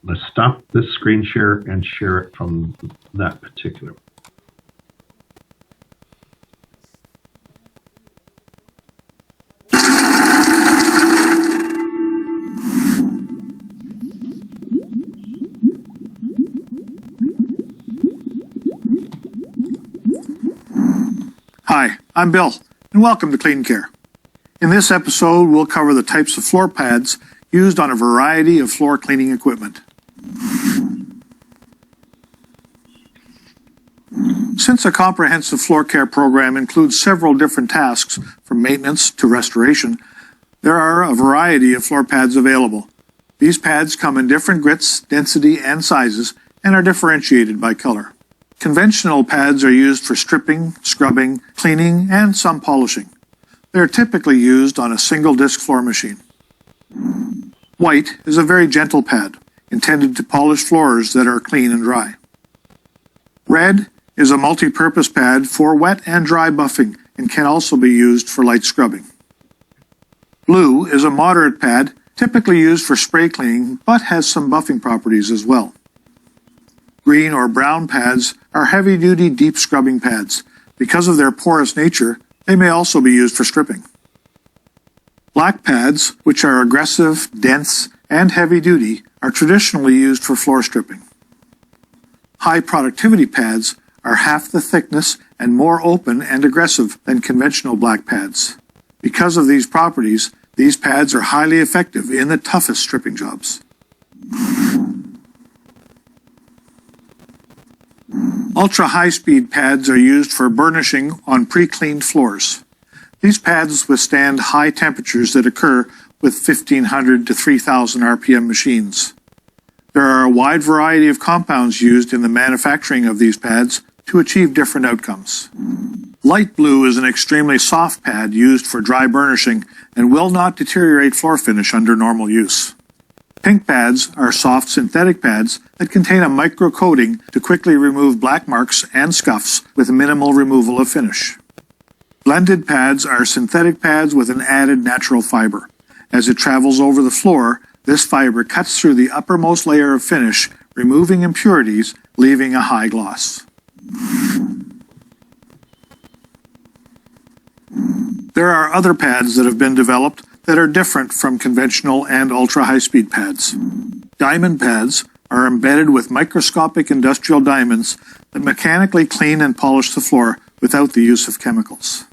S1: Let's stop this screen share and share it from that particular.
S12: Hi, I'm Bill, and welcome to Clean Care. In this episode, we'll cover the types of floor pads used on a variety of floor cleaning equipment. Since a comprehensive floor care program includes several different tasks, from maintenance to restoration, there are a variety of floor pads available. These pads come in different grits, density, and sizes, and are differentiated by color. Conventional pads are used for stripping, scrubbing, cleaning, and some polishing. They are typically used on a single disc floor machine. White is a very gentle pad, intended to polish floors that are clean and dry. Red is a multi-purpose pad for wet and dry buffing and can also be used for light scrubbing. Blue is a moderate pad, typically used for spray cleaning, but has some buffing properties as well. Green or brown pads are heavy-duty deep scrubbing pads. Because of their porous nature, they may also be used for stripping. Black pads, which are aggressive, dense, and heavy-duty, are traditionally used for floor stripping. High-productivity pads are half the thickness and more open and aggressive than conventional black pads. Because of these properties, these pads are highly effective in the toughest stripping jobs. Ultra-high-speed pads are used for burnishing on pre-cleaned floors. These pads withstand high temperatures that occur with 1500 to 3000 RPM machines. There are a wide variety of compounds used in the manufacturing of these pads to achieve different outcomes. Light blue is an extremely soft pad used for dry burnishing and will not deteriorate floor finish under normal use. Pink pads are soft synthetic pads that contain a micro-coating to quickly remove black marks and scuffs with minimal removal of finish. Blended pads are synthetic pads with an added natural fiber. As it travels over the floor, this fiber cuts through the uppermost layer of finish, removing impurities, leaving a high gloss. There are other pads that have been developed that are different from conventional and ultra-high-speed pads. Diamond pads are embedded with microscopic industrial diamonds that mechanically clean and polish the floor without the use of chemicals.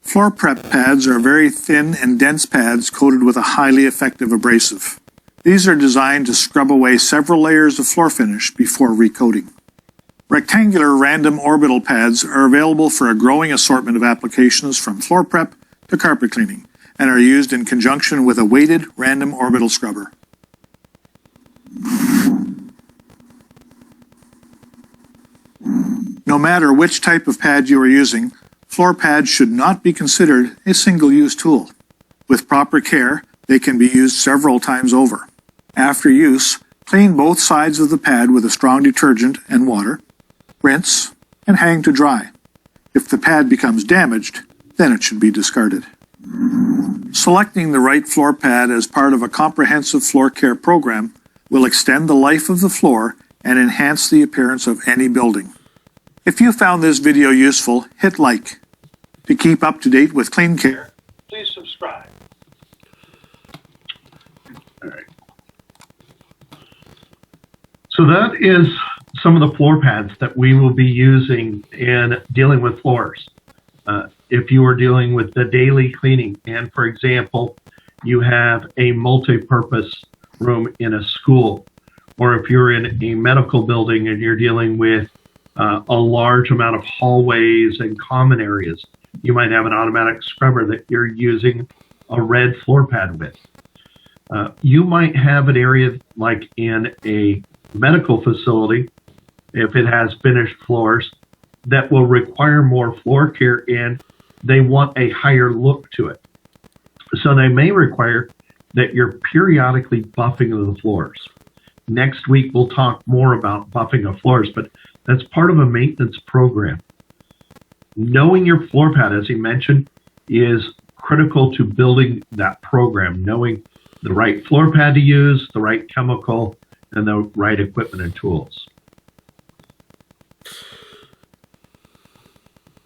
S12: Floor prep pads are very thin and dense pads coated with a highly effective abrasive. These are designed to scrub away several layers of floor finish before recoating. Rectangular random orbital pads are available for a growing assortment of applications from floor prep to carpet cleaning, and are used in conjunction with a weighted random orbital scrubber. No matter which type of pad you are using, floor pads should not be considered a single-use tool. With proper care, they can be used several times over. After use, clean both sides of the pad with a strong detergent and water, rinse, and hang to dry. If the pad becomes damaged, then it should be discarded. Selecting the right floor pad as part of a comprehensive floor care program will extend the life of the floor and enhance the appearance of any building. If you found this video useful, hit like. To keep up to date with clean care, please subscribe.
S1: All right. So that is some of the floor pads that we will be using in dealing with floors. If you are dealing with the daily cleaning, and for example, you have a multi-purpose room in a school, or if you're in a medical building and you're dealing with a large amount of hallways and common areas, you might have an automatic scrubber that you're using a red floor pad with. You might have an area like in a medical facility, if it has finished floors, that will require more floor care and they want a higher look to it. So they may require that you're periodically buffing the floors. Next week, we'll talk more about buffing of floors, but that's part of a maintenance program. Knowing your floor pad, as he mentioned, is critical to building that program, knowing the right floor pad to use, the right chemical, and the right equipment and tools.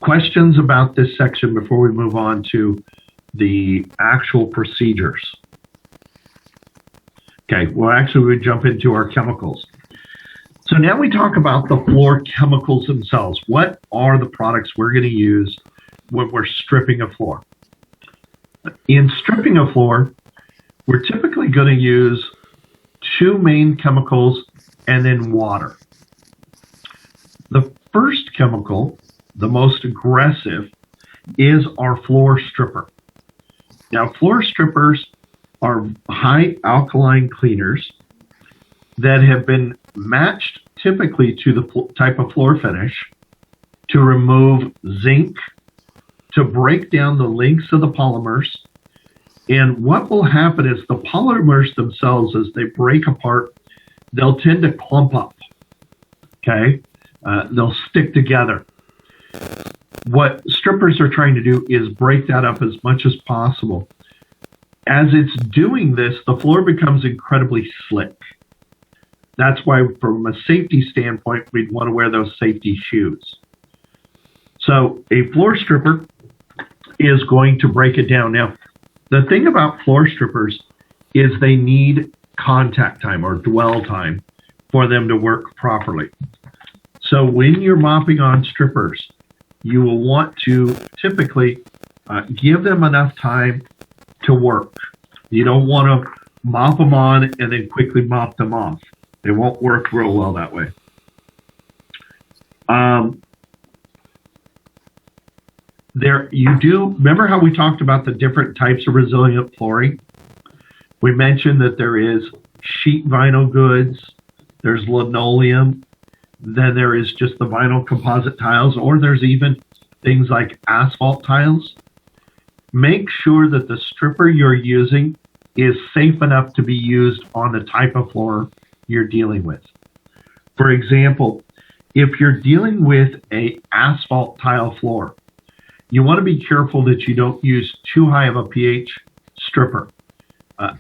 S1: Questions about this section before we move on to the actual procedures? Okay, well, actually, we jump into our chemicals. So now we talk about the floor chemicals themselves. What are the products we're going to use when we're stripping a floor? In stripping a floor, we're typically going to use two main chemicals and then water. The first chemical, the most aggressive, is our floor stripper. Now, floor strippers are high alkaline cleaners that have been matched typically to the type of floor finish to remove zinc, to break down the links of the polymers. And what will happen is the polymers themselves, as they break apart, they'll tend to clump up. Okay? They'll stick together. What strippers are trying to do is break that up as much as possible. As it's doing this, the floor becomes incredibly slick. That's why, from a safety standpoint, we'd want to wear those safety shoes. So a floor stripper is going to break it down. Now, the thing about floor strippers is they need contact time or dwell time for them to work properly. So when you're mopping on strippers, you will want to typically give them enough time to work. You don't want to mop them on and then quickly mop them off. They won't work real well that way. Remember how we talked about the different types of resilient flooring? We mentioned that there is sheet vinyl goods, there's linoleum, then there is just the vinyl composite tiles, or there's even things like asphalt tiles. Make sure that the stripper you're using is safe enough to be used on the type of floor you're dealing with. For example, if you're dealing with an asphalt tile floor, you want to be careful that you don't use too high of a pH stripper.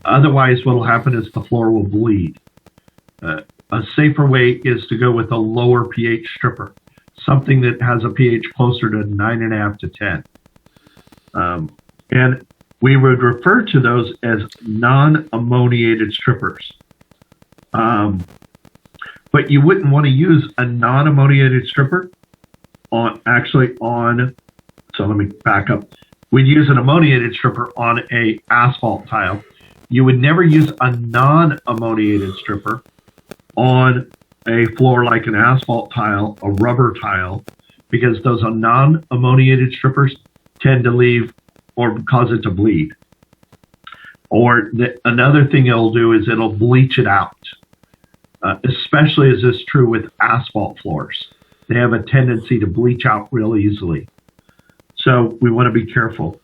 S1: Otherwise, what will happen is the floor will bleed. A safer way is to go with a lower pH stripper, something that has a pH closer to 9.5 to 10. And we would refer to those as non-ammoniated strippers. But you wouldn't want to use a non-ammoniated stripper so let me back up. We'd use an ammoniated stripper on a asphalt tile. You would never use a non-ammoniated stripper on a floor like an asphalt tile, a rubber tile, because those non-ammoniated strippers tend to leave or cause it to bleed. Or another thing it'll do is it'll bleach it out, especially as is true with asphalt floors. They have a tendency to bleach out real easily. So we want to be careful.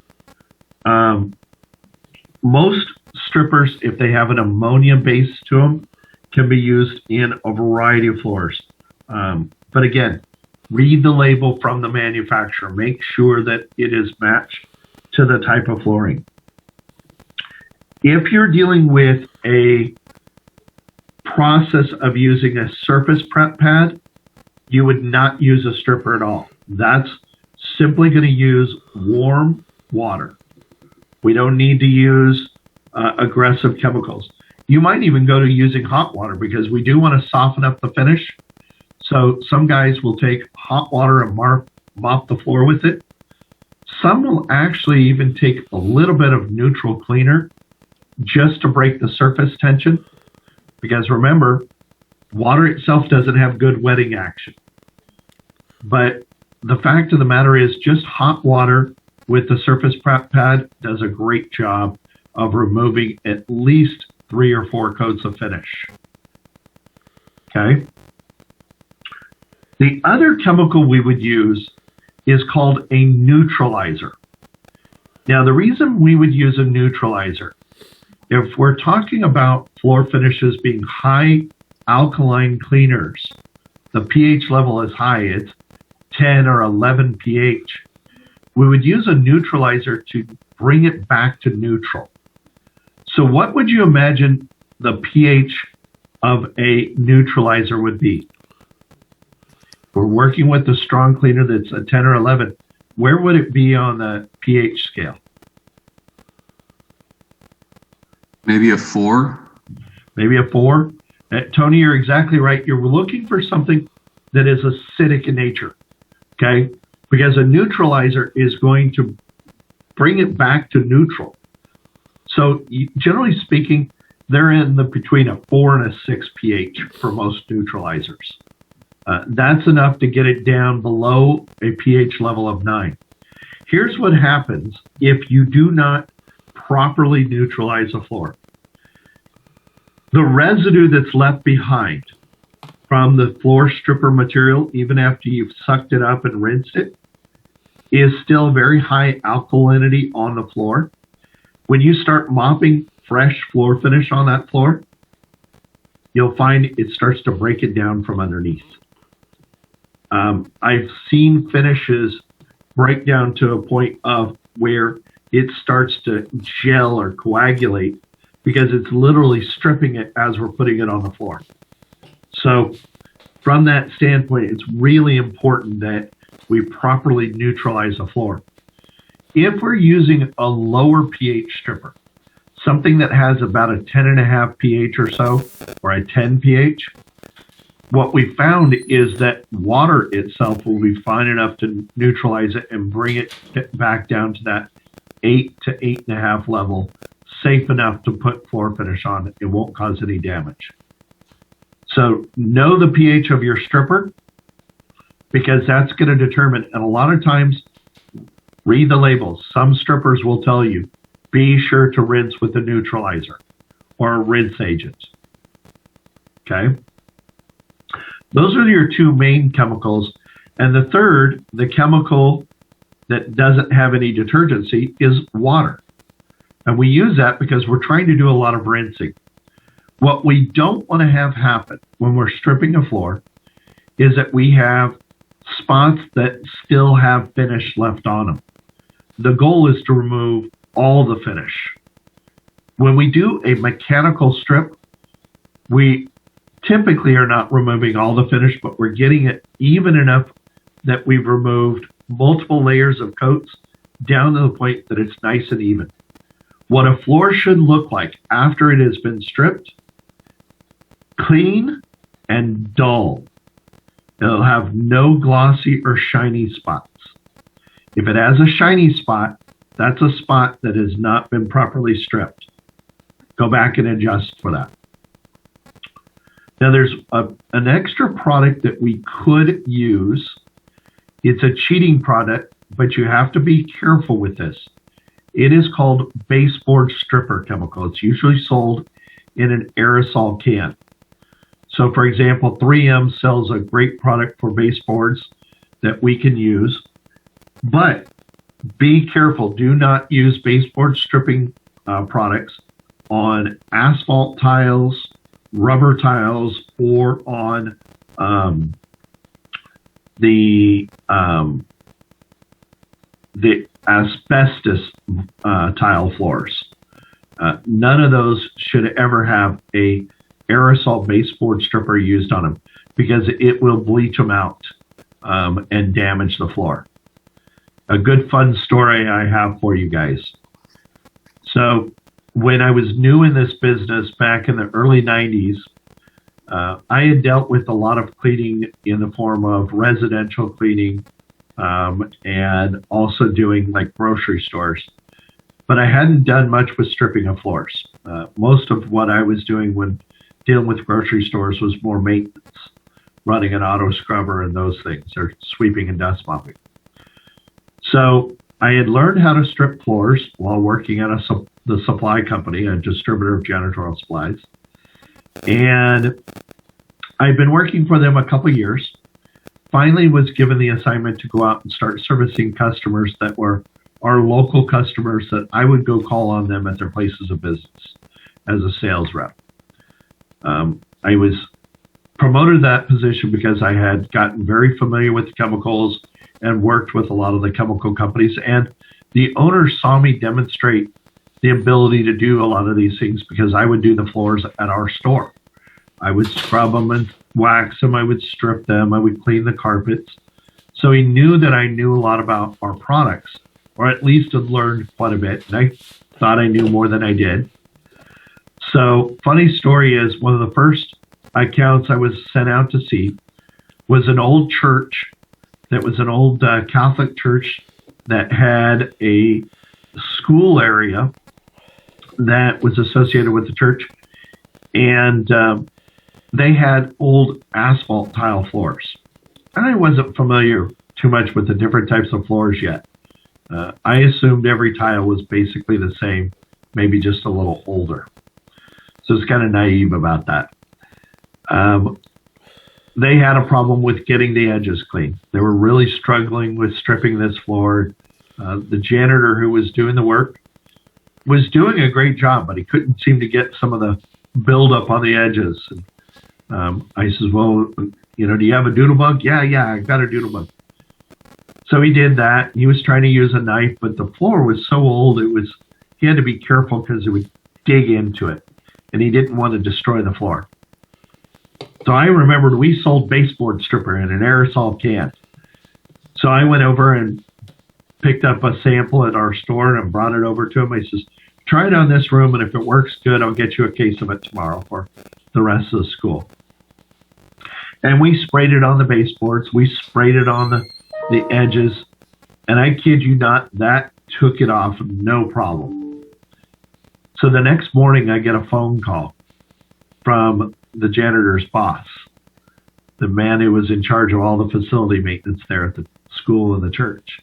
S1: Most strippers, if they have an ammonia base to them, can be used in a variety of floors. But again, read the label from the manufacturer. Make sure that it is matched to the type of flooring. If you're dealing with a process of using a surface prep pad, you would not use a stripper at all. That's simply going to use warm water. We don't need to use aggressive chemicals. You might even go to using hot water because we do want to soften up the finish. So some guys will take hot water and mop the floor with it. Some will actually even take a little bit of neutral cleaner just to break the surface tension. Because remember, water itself doesn't have good wetting action. But the fact of the matter is just hot water with the surface prep pad does a great job of removing at least 3 or 4 coats of finish. Okay. The other chemical we would use is called a neutralizer. Now, the reason we would use a neutralizer, if we're talking about floor finishes being high alkaline cleaners, the pH level is high, it's 10 or 11 pH, we would use a neutralizer to bring it back to neutral. So what would you imagine the pH of a neutralizer would be? We're working with a strong cleaner that's a 10 or 11. Where would it be on the pH scale?
S8: Maybe a 4.
S1: Maybe a 4. Tony, you're exactly right. You're looking for something that is acidic in nature, okay? Because a neutralizer is going to bring it back to neutral. So generally speaking, they're in between a 4 and a 6 pH for most neutralizers. That's enough to get it down below a pH level of 9. Here's what happens if you do not properly neutralize a floor. The residue that's left behind from the floor stripper material, even after you've sucked it up and rinsed it, is still very high alkalinity on the floor. When you start mopping fresh floor finish on that floor, you'll find it starts to break it down from underneath. I've seen finishes break down to a point of where it starts to gel or coagulate because it's literally stripping it as we're putting it on the floor. So from that standpoint, it's really important that we properly neutralize the floor. If we're using a lower pH stripper, something that has about a 10.5 pH or so, or a 10 pH, what we found is that water itself will be fine enough to neutralize it and bring it back down to that 8 to 8.5 level, safe enough to put floor finish on. It won't cause any damage. So know the pH of your stripper, because that's going to determine, and a lot of times, read the labels. Some strippers will tell you, be sure to rinse with a neutralizer or a rinse agent. Okay? Those are your 2 main chemicals. And the third, the chemical that doesn't have any detergency, is water. And we use that because we're trying to do a lot of rinsing. What we don't want to have happen when we're stripping a floor is that we have spots that still have finish left on them. The goal is to remove all the finish. When we do a mechanical strip, we typically are not removing all the finish, but we're getting it even enough that we've removed multiple layers of coats down to the point that it's nice and even. What a floor should look like after it has been stripped: clean and dull. It'll have no glossy or shiny spots. If it has a shiny spot, that's a spot that has not been properly stripped. Go back and adjust for that. Now there's an extra product that we could use. It's a cheating product, but you have to be careful with this. It is called baseboard stripper chemical. It's usually sold in an aerosol can. So, for example, 3M sells a great product for baseboards that we can use. But be careful. Do not use baseboard stripping products on asphalt tiles, rubber tiles, or on the asbestos tile floors. None of those should ever have a aerosol baseboard stripper used on them because it will bleach them out and damage the floor. A good fun story I have for you guys. So when I was new in this business back in the early 90s, I had dealt with a lot of cleaning in the form of residential cleaning and also doing like grocery stores. But I hadn't done much with stripping of floors. Most of what I was doing when dealing with grocery stores was more maintenance, running an auto scrubber and those things, or sweeping and dust mopping. So I had learned how to strip floors while working at the supply company, a distributor of janitorial supplies. And I'd been working for them a couple years. Finally was given the assignment to go out and start servicing customers that were our local customers that I would go call on them at their places of business as a sales rep. I was promoted to that position because I had gotten very familiar with the chemicals and worked with a lot of the chemical companies. And the owners saw me demonstrate the ability to do a lot of these things because I would do the floors at our store. I would scrub them and wax them. I would strip them. I would clean the carpets. So he knew that I knew a lot about our products, or at least had learned quite a bit. And I thought I knew more than I did. So funny story is one of the first accounts I was sent out to see was an old church that was an old Catholic church that had a school area that was associated with the church. And they had old asphalt tile floors. I wasn't familiar too much with the different types of floors yet. I assumed every tile was basically the same, maybe just a little older. So it's kind of naive about that. They had a problem with getting the edges clean. They were really struggling with stripping this floor. The janitor who was doing the work was doing a great job, but he couldn't seem to get some of the buildup on the edges. And, I says, well, you know, do you have a doodle bug? Yeah, I got a doodle bug. So he did that. He was trying to use a knife, but the floor was so old, he had to be careful because it would dig into it, and he didn't want to destroy the floor. So I remembered we sold baseboard stripper in an aerosol can. So I went over and picked up a sample at our store and brought it over to him. I says, try it on this room, and if it works good, I'll get you a case of it tomorrow for the rest of the school. And we sprayed it on the baseboards. We sprayed it on the edges. And I kid you not, that took it off no problem. So the next morning, I get a phone call from the janitor's boss, the man who was in charge of all the facility maintenance there at the school and the church.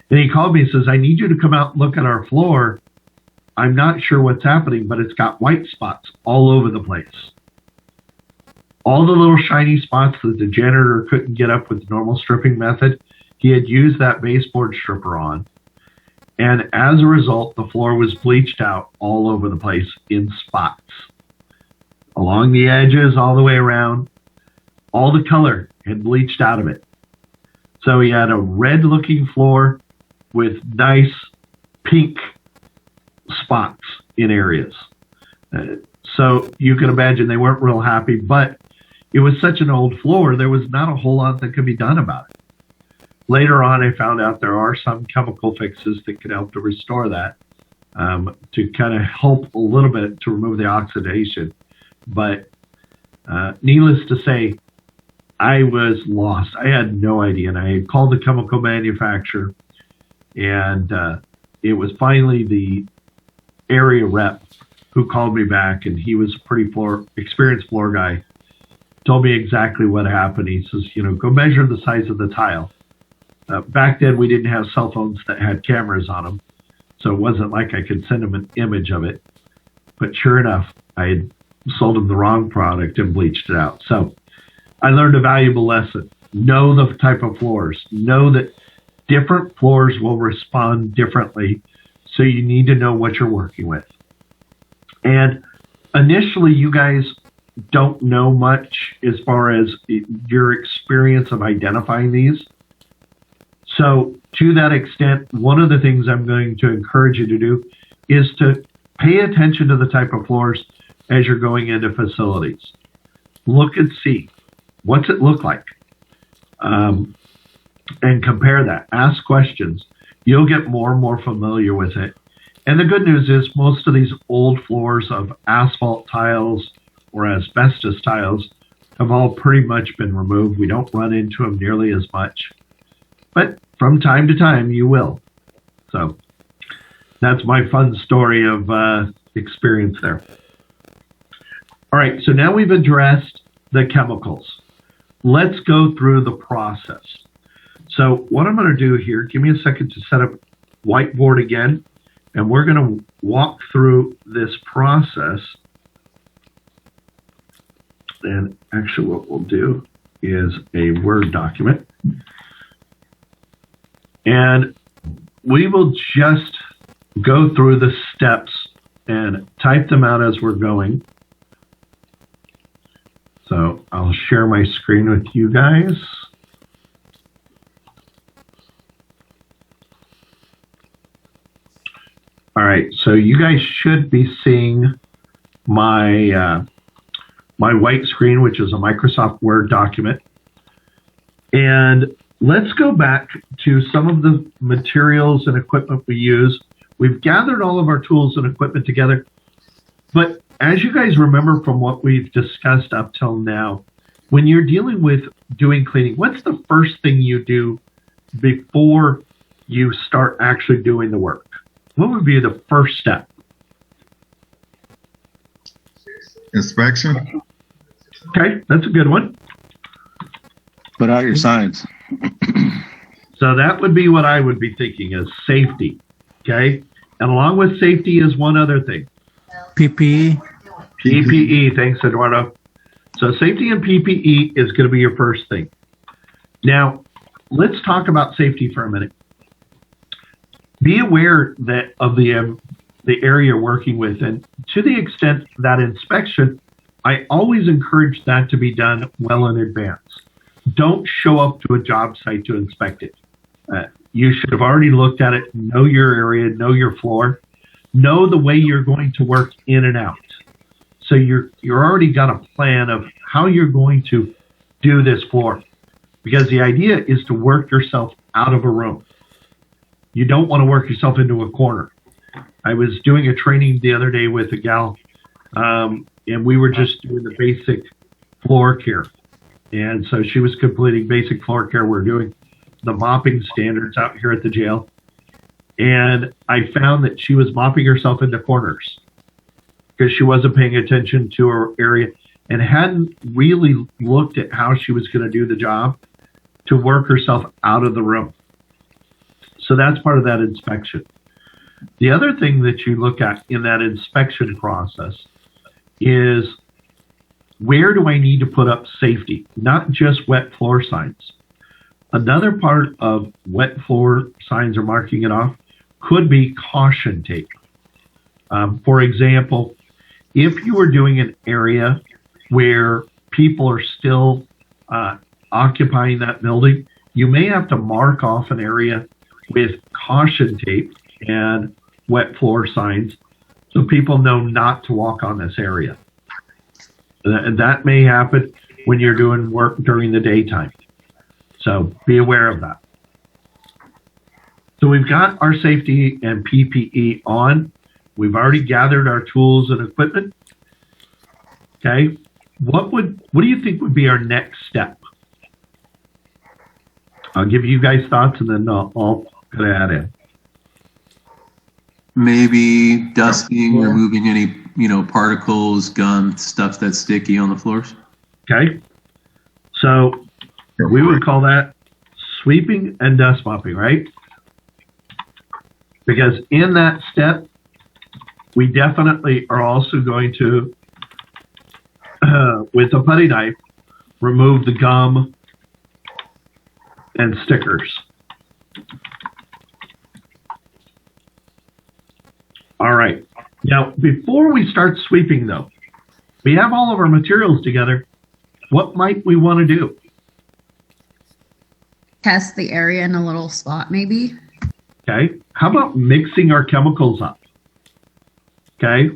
S1: And he called me and says, I need you to come out and look at our floor. I'm not sure what's happening, but it's got white spots all over the place. All the little shiny spots that the janitor couldn't get up with the normal stripping method, he had used that baseboard stripper on. And as a result, the floor was bleached out all over the place in spots. Along the edges, all the way around, all the color had bleached out of it. So he had a red-looking floor with nice pink spots in areas. So you can imagine they weren't real happy, but it was such an old floor, there was not a whole lot that could be done about it. Later on, I found out there are some chemical fixes that could help to restore that, to kind of help a little bit to remove the oxidation. But needless to say, I was lost. I had no idea. And I had called the chemical manufacturer, and it was finally the area rep who called me back, and he was a pretty experienced floor guy. Told me exactly what happened. He says, go measure the size of the tile. Back then, we didn't have cell phones that had cameras on them. So it wasn't like I could send them an image of it. But sure enough, I had sold them the wrong product and bleached it out. So I learned a valuable lesson. Know the type of floors. Know that different floors will respond differently. So you need to know what you're working with. And initially, you guys don't know much as far as your experience of identifying these. So to that extent, one of the things I'm going to encourage you to do is to pay attention to the type of floors as you're going into facilities. Look and see, what's it look like? And compare that. Ask questions. You'll get more and more familiar with it. And the good news is most of these old floors of asphalt tiles or asbestos tiles have all pretty much been removed. We don't run into them nearly as much. But from time to time, you will. So that's my fun story of experience there. All right, so now we've addressed the chemicals. Let's go through the process. So what I'm going to do here, give me a second to set up whiteboard again, and we're going to walk through this process. And actually what we'll do is a Word document. And we will just go through the steps and type them out as we're going. So I'll share my screen with you guys. All right, so you guys should be seeing my my white screen, which is a Microsoft Word document. And let's go back to some of the materials and equipment we use. We've gathered all of our tools and equipment together. But as you guys remember from what we've discussed up till now, when you're dealing with doing cleaning, what's the first thing you do before you start actually doing the work? What would be the first step?
S4: Inspection.
S1: Okay, that's a good one.
S9: Put out your signs.
S1: So that would be what I would be thinking is safety. Okay, and along with safety is one other thing.
S7: PPE.
S1: PPE, thanks, Eduardo. So safety and PPE is going to be your first thing. Now, let's talk about safety for a minute. Be aware that of the area you're working with, and to the extent that inspection, I always encourage that to be done well in advance. Don't show up to a job site to inspect it. You should have already looked at it, know your area, know your floor, know the way you're going to work in and out. So you're already got a plan of how you're going to do this floor, because the idea is to work yourself out of a room. You don't want to work yourself into a corner. I was doing a training the other day with a gal, and we were just doing the basic floor care. And so she was completing basic floor care. We're doing the mopping standards out here at the jail. And I found that she was mopping herself into corners because she wasn't paying attention to her area and hadn't really looked at how she was going to do the job to work herself out of the room. So that's part of that inspection. The other thing that you look at in that inspection process is, where do I need to put up safety? Not just wet floor signs. Another part of wet floor signs or marking it off could be caution tape. For example, if you are doing an area where people are still occupying that building, you may have to mark off an area with caution tape and wet floor signs so people know not to walk on this area. That may happen when you're doing work during the daytime. So be aware of that. So we've got our safety and PPE on. We've already gathered our tools and equipment. Okay. What do you think would be our next step? I'll give you guys thoughts and then I'll go add in.
S8: Maybe dusting, removing any, particles, gum, stuff that's sticky on the floors.
S1: Okay. So we would call that sweeping and dust mopping, right? because in that step, we definitely are also going to, with a putty knife, remove the gum and stickers. All right. Now, before we start sweeping, though, we have all of our materials together. What might we want to do?
S10: Test the area in a little spot, maybe.
S1: Okay. How about mixing our chemicals up? Okay.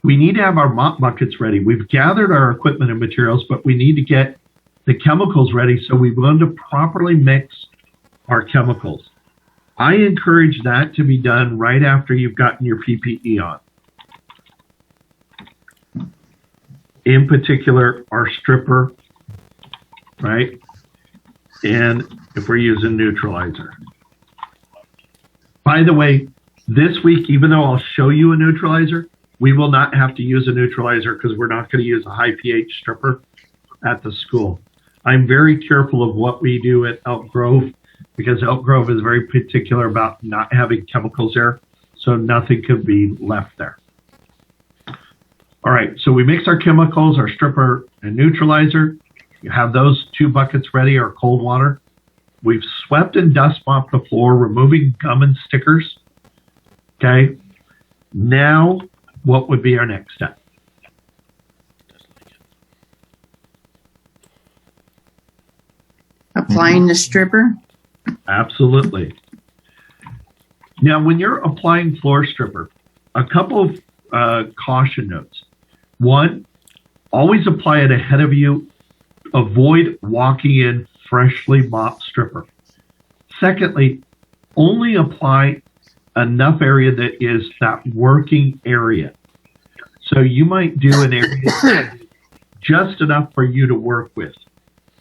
S1: We need to have our mop buckets ready. We've gathered our equipment and materials, but we need to get the chemicals ready. So we want to properly mix our chemicals. I encourage that to be done right after you've gotten your PPE on. In particular, our stripper, right? And if we're using neutralizer. By the way, this week, even though I'll show you a neutralizer, we will not have to use a neutralizer because we're not going to use a high pH stripper at the school. I'm very careful of what we do at Elk Grove because Elk Grove is very particular about not having chemicals there, so nothing could be left there. All right, so we mix our chemicals, our stripper and neutralizer. You have those 2 buckets ready, our cold water. We've swept and dust mopped the floor, removing gum and stickers. Okay, now what would be our next step?
S3: Applying the stripper.
S1: Absolutely. Now, when you're applying floor stripper, a couple of caution notes. One, always apply it ahead of you. Avoid walking in freshly mopped stripper. Secondly, only apply enough area that is that working area. So you might do an area just enough for you to work with.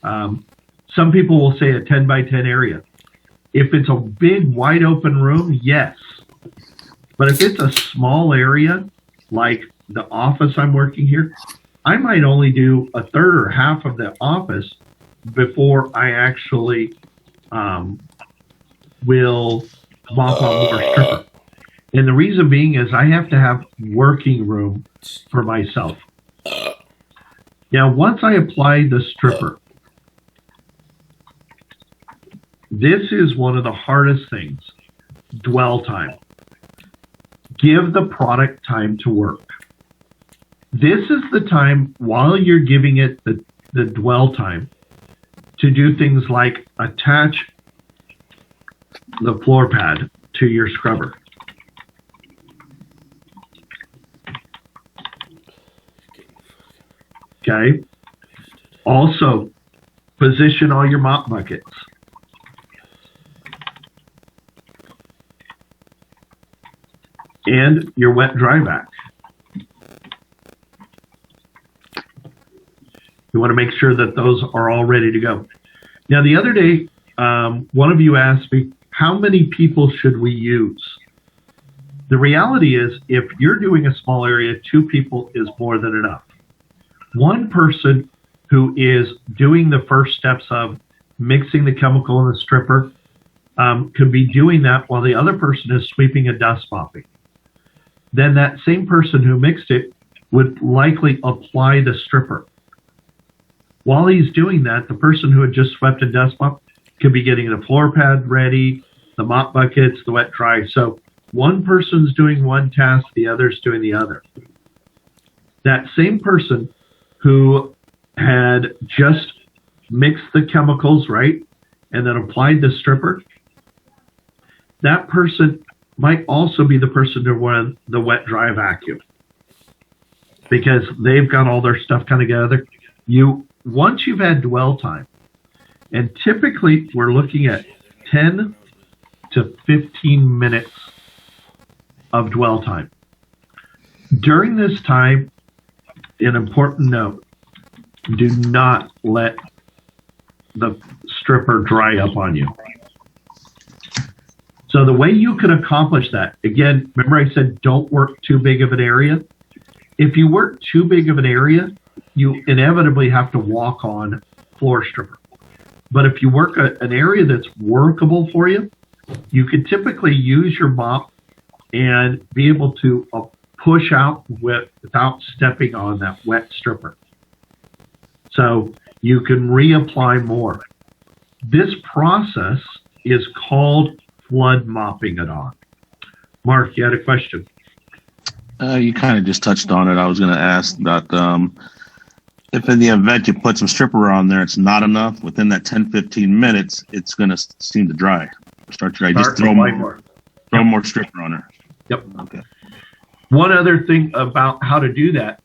S1: Some people will say a 10 by 10 area. If it's a big wide open room, yes. But if it's a small area, like the office I'm working here, I might only do a third or half of the office before I actually will mop on more stripper. And the reason being is I have to have working room for myself. Now, once I apply the stripper, this is one of the hardest things, dwell time. Give the product time to work. This is the time while you're giving it the dwell time to do things like attach the floor pad to your scrubber. Okay. Also, position all your mop buckets. And your wet dry vac. You want to make sure that those are all ready to go. Now, the other day, one of you asked me, how many people should we use? The reality is, if you're doing a small area, 2 people is more than enough. One person who is doing the first steps of mixing the chemical in the stripper could be doing that while the other person is sweeping and dust mopping. Then that same person who mixed it would likely apply the stripper. While he's doing that, the person who had just swept and dust mopped could be getting the floor pad ready, the mop buckets, the wet dry. So one person's doing one task, the other's doing the other. That same person who had just mixed the chemicals, right, and then applied the stripper, that person might also be the person to run the wet dry vacuum because they've got all their stuff kind of together. Once you've had dwell time, and typically we're looking at 10 to 15 minutes of dwell time. During this time, an important note, do not let the stripper dry up on you. So the way you can accomplish that, again, remember I said don't work too big of an area. If you work too big of an area, you inevitably have to walk on floor stripper. But if you work an area that's workable for you, you can typically use your mop and be able to push out without stepping on that wet stripper. So you can reapply more. This process is called flood mopping it on. Mark, you had a question.
S9: You kind of just touched on it. I was going to ask about if in the event you put some stripper on there, it's not enough. Within that 10, 15 minutes, it's going to seem to dry. Start to dry. Just throw more stripper on her.
S1: Yep.
S9: Okay.
S1: One other thing about how to do that,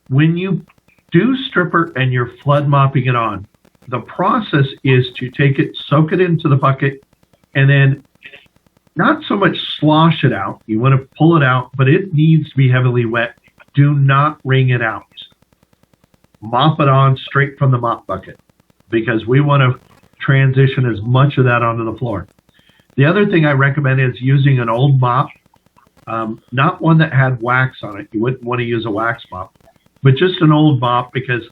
S1: when you do stripper and you're flood mopping it on, the process is to take it, soak it into the bucket, and then not so much slosh it out. You want to pull it out, but it needs to be heavily wet. Do not wring it out. Mop it on straight from the mop bucket because we want to transition as much of that onto the floor. The other thing I recommend is using an old mop, not one that had wax on it. You wouldn't want to use a wax mop, but just an old mop because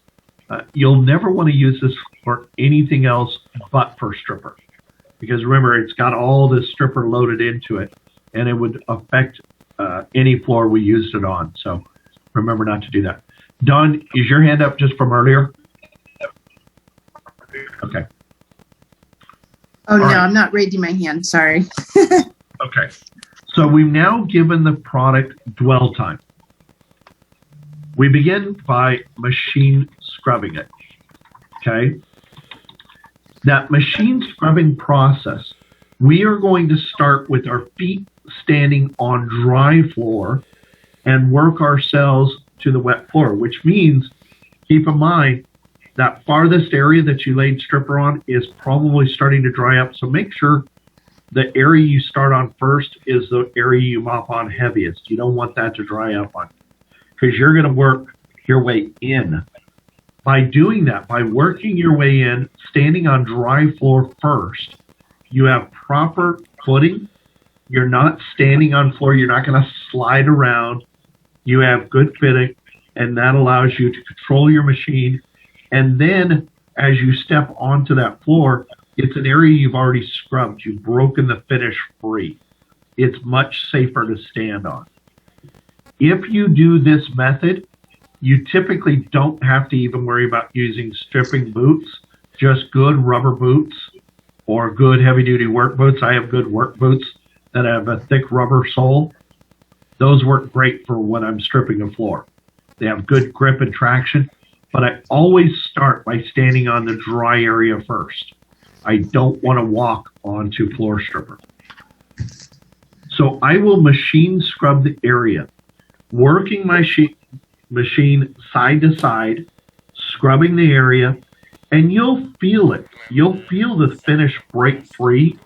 S1: you'll never want to use this for anything else but for stripper. Because remember, it's got all this stripper loaded into it, and it would affect any floor we used it on. So remember not to do that. Don, is your hand up just from earlier? Okay.
S3: Oh, no, I'm not raising my hand. Sorry.
S1: Okay. So we've now given the product dwell time. We begin by machine scrubbing it. Okay. That machine scrubbing process, we are going to start with our feet standing on dry floor and work ourselves to the wet floor, which means, keep in mind, that farthest area that you laid stripper on is probably starting to dry up. So make sure the area you start on first is the area you mop on heaviest. You don't want that to dry up on because you're going to work your way in. By doing that, by working your way in, standing on dry floor first, you have proper footing. You're not standing on floor. You're not going to slide around. You have good fitting, and that allows you to control your machine. And then as you step onto that floor, it's an area you've already scrubbed. You've broken the finish free. It's much safer to stand on. If you do this method, you typically don't have to even worry about using stripping boots, just good rubber boots or good heavy-duty work boots. I have good work boots that have a thick rubber sole. Those work great for when I'm stripping a floor. They have good grip and traction, but I always start by standing on the dry area first. I don't want to walk onto floor stripper. So I will machine scrub the area, working my machine side to side, scrubbing the area, and you'll feel it. You'll feel the finish break free,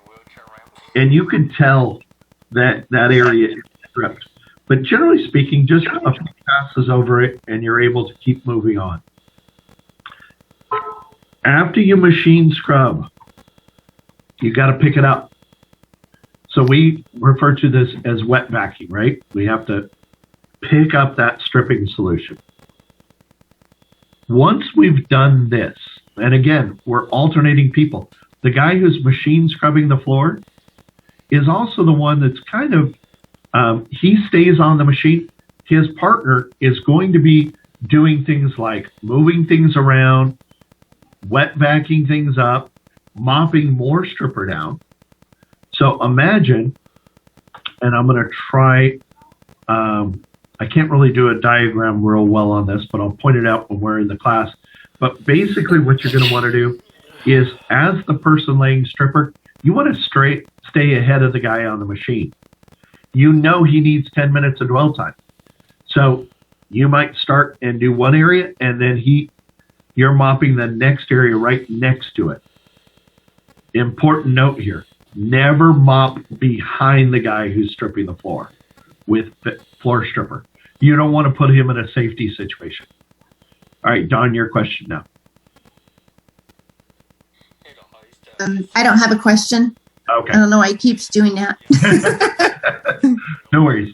S1: and you can tell that that area is stripped. But generally speaking, just a few passes over it, and you're able to keep moving on. After you machine scrub, you got to pick it up. So we refer to this as wet vacuum, right? We have to pick up that stripping solution. Once we've done this, and again, we're alternating people. The guy who's machine scrubbing the floor is also the one that's kind of, he stays on the machine. His partner is going to be doing things like moving things around, wet vacuuming things up, mopping more stripper down. So imagine, and I'm going to try, I can't really do a diagram real well on this, but I'll point it out when we're in the class. But basically what you're going to want to do is, as the person laying stripper, you want to stay ahead of the guy on the machine. You know he needs 10 minutes of dwell time. So you might start and do one area, and then you're mopping the next area right next to it. Important note here, never mop behind the guy who's stripping the floor with the floor stripper. You don't want to put him in a safety situation. All right, Don, your question now.
S3: I don't have a question.
S1: Okay.
S3: I don't know why he keeps doing that.
S1: No worries.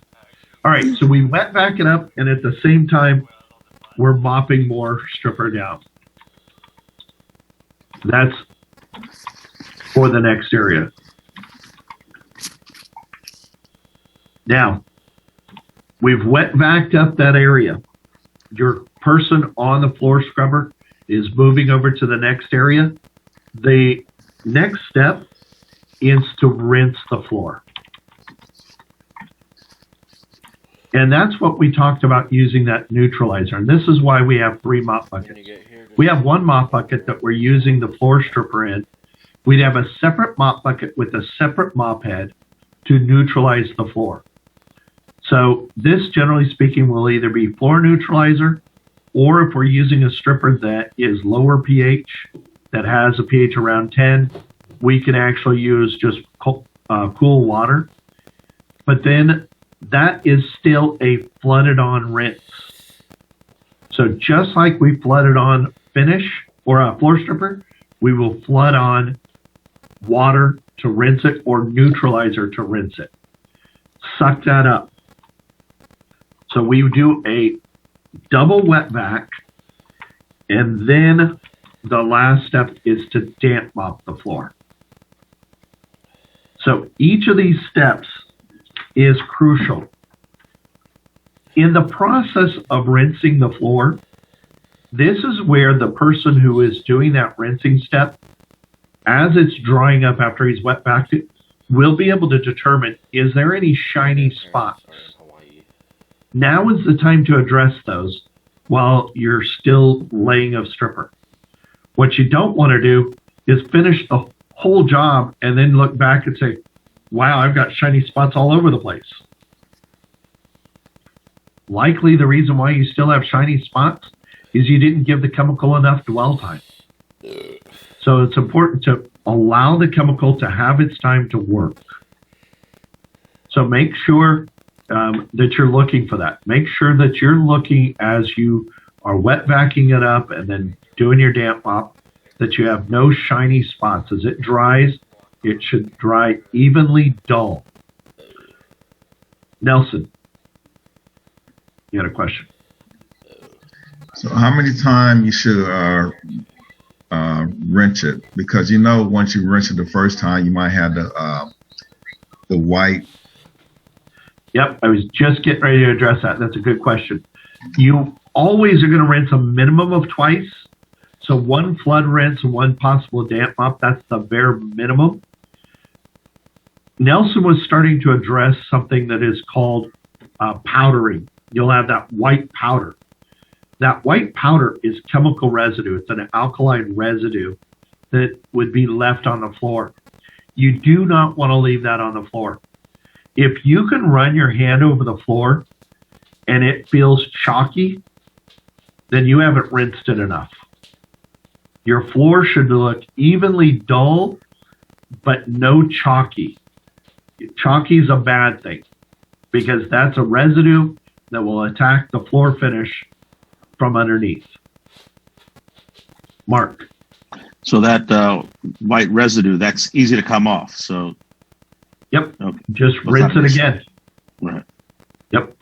S1: All right, so we wet vac it up, and at the same time, we're mopping more stripper down. That's for the next area. Now, we've wet vacked up that area. Your person on the floor scrubber is moving over to the next area. The next step is to rinse the floor. And that's what we talked about using that neutralizer. And this is why we have 3 mop buckets. We have 1 mop bucket that we're using the floor stripper in. We'd have a separate mop bucket with a separate mop head to neutralize the floor. So this, generally speaking, will either be floor neutralizer, or if we're using a stripper that is lower pH, that has a pH around 10, we can actually use just cool water. But then that is still a flooded on rinse. So just like we flooded on finish or a floor stripper, we will flood on water to rinse it or neutralizer to rinse it. Suck that up. So we do a double wet vac, and then the last step is to damp mop the floor. So each of these steps is crucial. In the process of rinsing the floor, this is where the person who is doing that rinsing step, as it's drying up after he's wet vacuumed it, will be able to determine, is there any shiny spots? Now is the time to address those while you're still laying a stripper. What you don't want to do is finish the whole job and then look back and say, wow, I've got shiny spots all over the place. Likely the reason why you still have shiny spots is you didn't give the chemical enough dwell time. So it's important to allow the chemical to have its time to work. So make sure that you're looking for that. Make sure that you're looking as you are wet vacuuming it up and then doing your damp mop, that you have no shiny spots. As it dries, it should dry evenly dull. Nelson, you had a question.
S4: So how many times you should rinse it? Because you know, once you rinse it the first time, you might have the white.
S1: Yep, I was just getting ready to address that. That's a good question. You always are going to rinse a minimum of twice. So 1 flood rinse and 1 possible damp mop, that's the bare minimum. Nelson was starting to address something that is called powdering. You'll have that white powder. That white powder is chemical residue. It's an alkaline residue that would be left on the floor. You do not want to leave that on the floor. If you can run your hand over the floor and it feels chalky, then you haven't rinsed it enough. Your floor should look evenly dull, but no chalky. Chalky is a bad thing because that's a residue that will attack the floor finish from underneath. Mark.
S9: So that white residue, that's easy to come off. So.
S1: Yep.
S9: Okay.
S1: Just rinse it again.
S9: Right.
S1: Yep.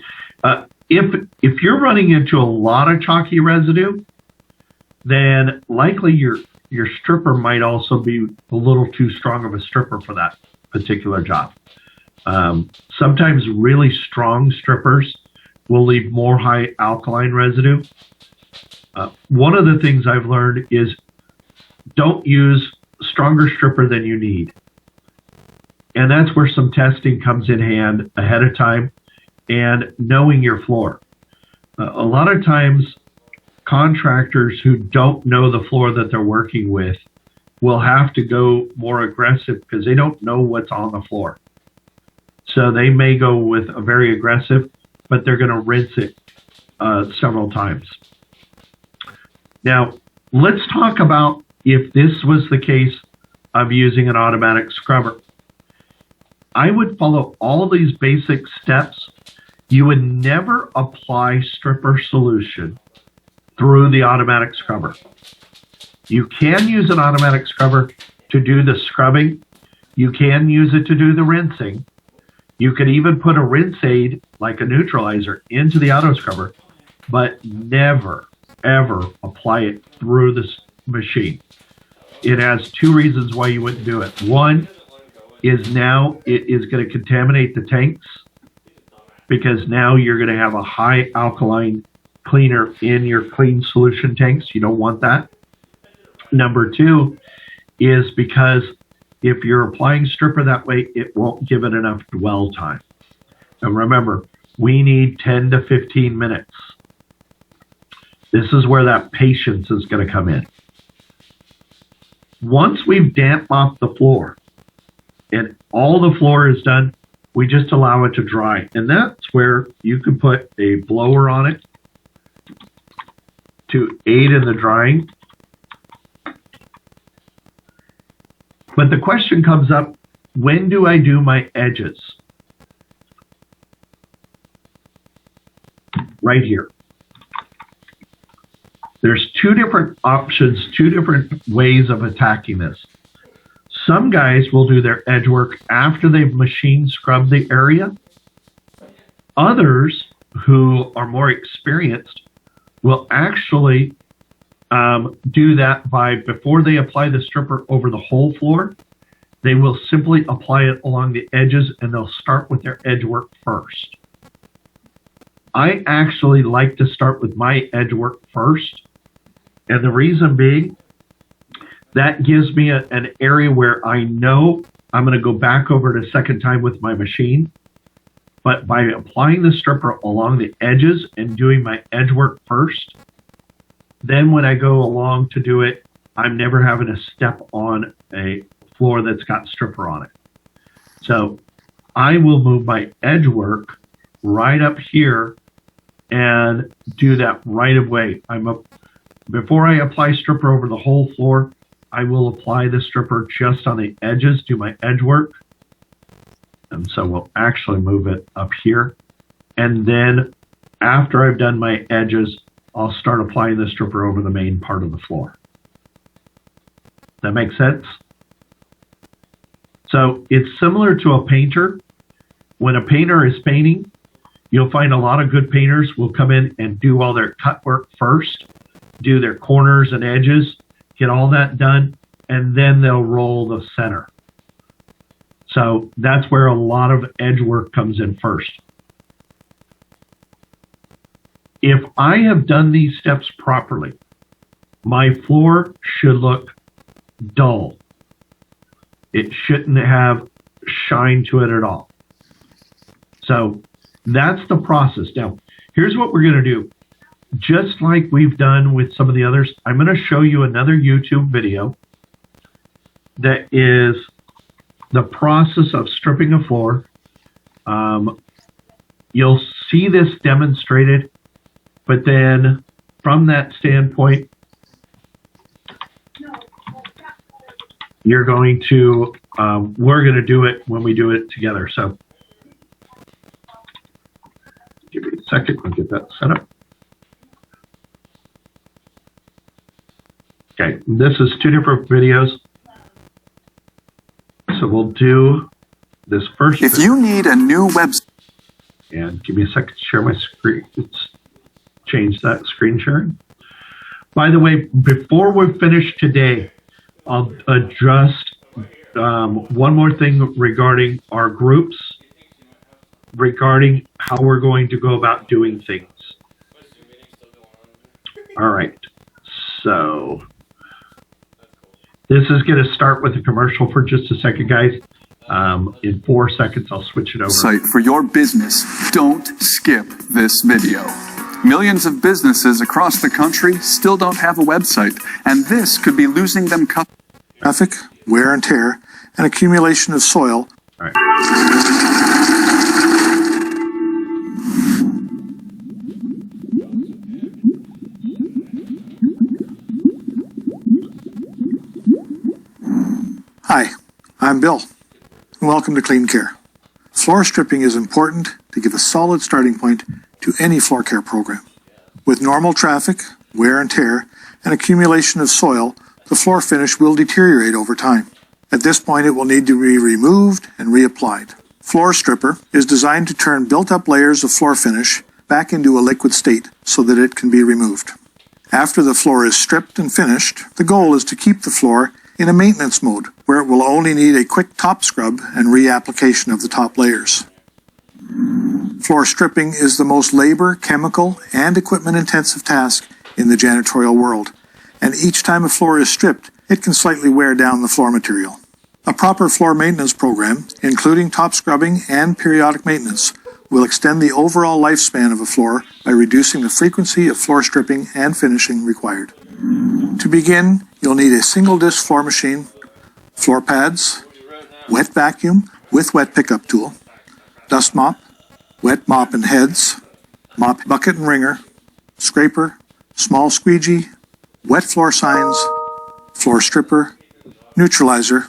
S1: If you're running into a lot of chalky residue, then likely your stripper might also be a little too strong of a stripper for that particular job. Sometimes really strong strippers will leave more high alkaline residue. One of the things I've learned is don't use stronger stripper than you need. And that's where some testing comes in hand ahead of time and knowing your floor. A lot of times, contractors who don't know the floor that they're working with will have to go more aggressive because they don't know what's on the floor. So they may go with a very aggressive, but they're going to rinse it several times. Now, let's talk about if this was the case of using an automatic scrubber. I would follow all these basic steps. You would never apply stripper solution through the automatic scrubber. You can use an automatic scrubber to do the scrubbing. You can use it to do the rinsing. You could even put a rinse aid, like a neutralizer, into the auto scrubber, but never, ever apply it through this machine. It has 2 reasons why you wouldn't do it. One is now it is going to contaminate the tanks. because now you're going to have a high alkaline cleaner in your clean solution tanks. You don't want that. Number two is because if you're applying stripper that way, it won't give it enough dwell time. And remember, we need 10 to 15 minutes. This is where that patience is going to come in. Once we've damp mopped the floor and all the floor is done, we just allow it to dry. And that's where you can put a blower on it to aid in the drying. But the question comes up, when do I do my edges? Right here. There's two different options, two different ways of attacking this. Some guys will do their edge work after they've machine scrubbed the area. Others who are more experienced will actually do that by, before they apply the stripper over the whole floor, they will simply apply it along the edges and they'll start with their edge work first. I actually like to start with my edge work first. And the reason being, that gives me an area where I know I'm going to go back over it a second time with my machine. But by applying the stripper along the edges and doing my edge work first, then when I go along to do it, I'm never having to step on a floor that's got stripper on it. So I will move my edge work right up here and do that right away. Before I apply stripper over the whole floor, I will apply the stripper just on the edges, do my edge work. And so we'll actually move it up here. And then after I've done my edges, I'll start applying the stripper over the main part of the floor. That makes sense? So it's similar to a painter. When a painter is painting, you'll find a lot of good painters will come in and do all their cut work first, do their corners and edges, get all that done, and then they'll roll the center. So that's where a lot of edge work comes in first. If I have done these steps properly, my floor should look dull. It shouldn't have shine to it at all. So that's the process. Now, here's what we're going to do. Just like we've done with some of the others, I'm going to show you another YouTube video that is the process of stripping a floor. You'll see this demonstrated, but then from that standpoint, you're going to, we're going to do it when we do it together. So give me a second, I'll get that set up. Okay, this is two different videos. So we'll do this first.
S13: If you need a new website.
S1: And give me a second to share my screen. Let's change that screen sharing. By the way, before we finish today, I'll adjust one more thing regarding our groups, regarding how we're going to go about doing things. All right, so this is going to start with a commercial for just a second, guys. In 4 seconds, I'll switch it over.
S13: Site for your business. Don't skip this video. Millions of businesses across the country still don't have a website, and this could be losing them
S12: traffic, wear and tear, and accumulation of soil.
S1: All right.
S12: Hi, I'm Bill, and welcome to Clean Care. Floor stripping is important to give a solid starting point to any floor care program. With normal traffic, wear and tear, and accumulation of soil, the floor finish will deteriorate over time. At this point, it will need to be removed and reapplied. Floor stripper is designed to turn built-up layers of floor finish back into a liquid state so that it can be removed. After the floor is stripped and finished, the goal is to keep the floor in a maintenance mode where it will only need a quick top scrub and reapplication of the top layers. Floor stripping is the most labor, chemical, and equipment-intensive task in the janitorial world, and each time a floor is stripped, it can slightly wear down the floor material. A proper floor maintenance program, including top scrubbing and periodic maintenance, will extend the overall lifespan of a floor by reducing the frequency of floor stripping and finishing required. To begin, you'll need a single-disc floor machine, floor pads, wet vacuum with wet pickup tool, dust mop, wet mop and heads, mop bucket and wringer, scraper, small squeegee, wet floor signs, floor stripper, neutralizer,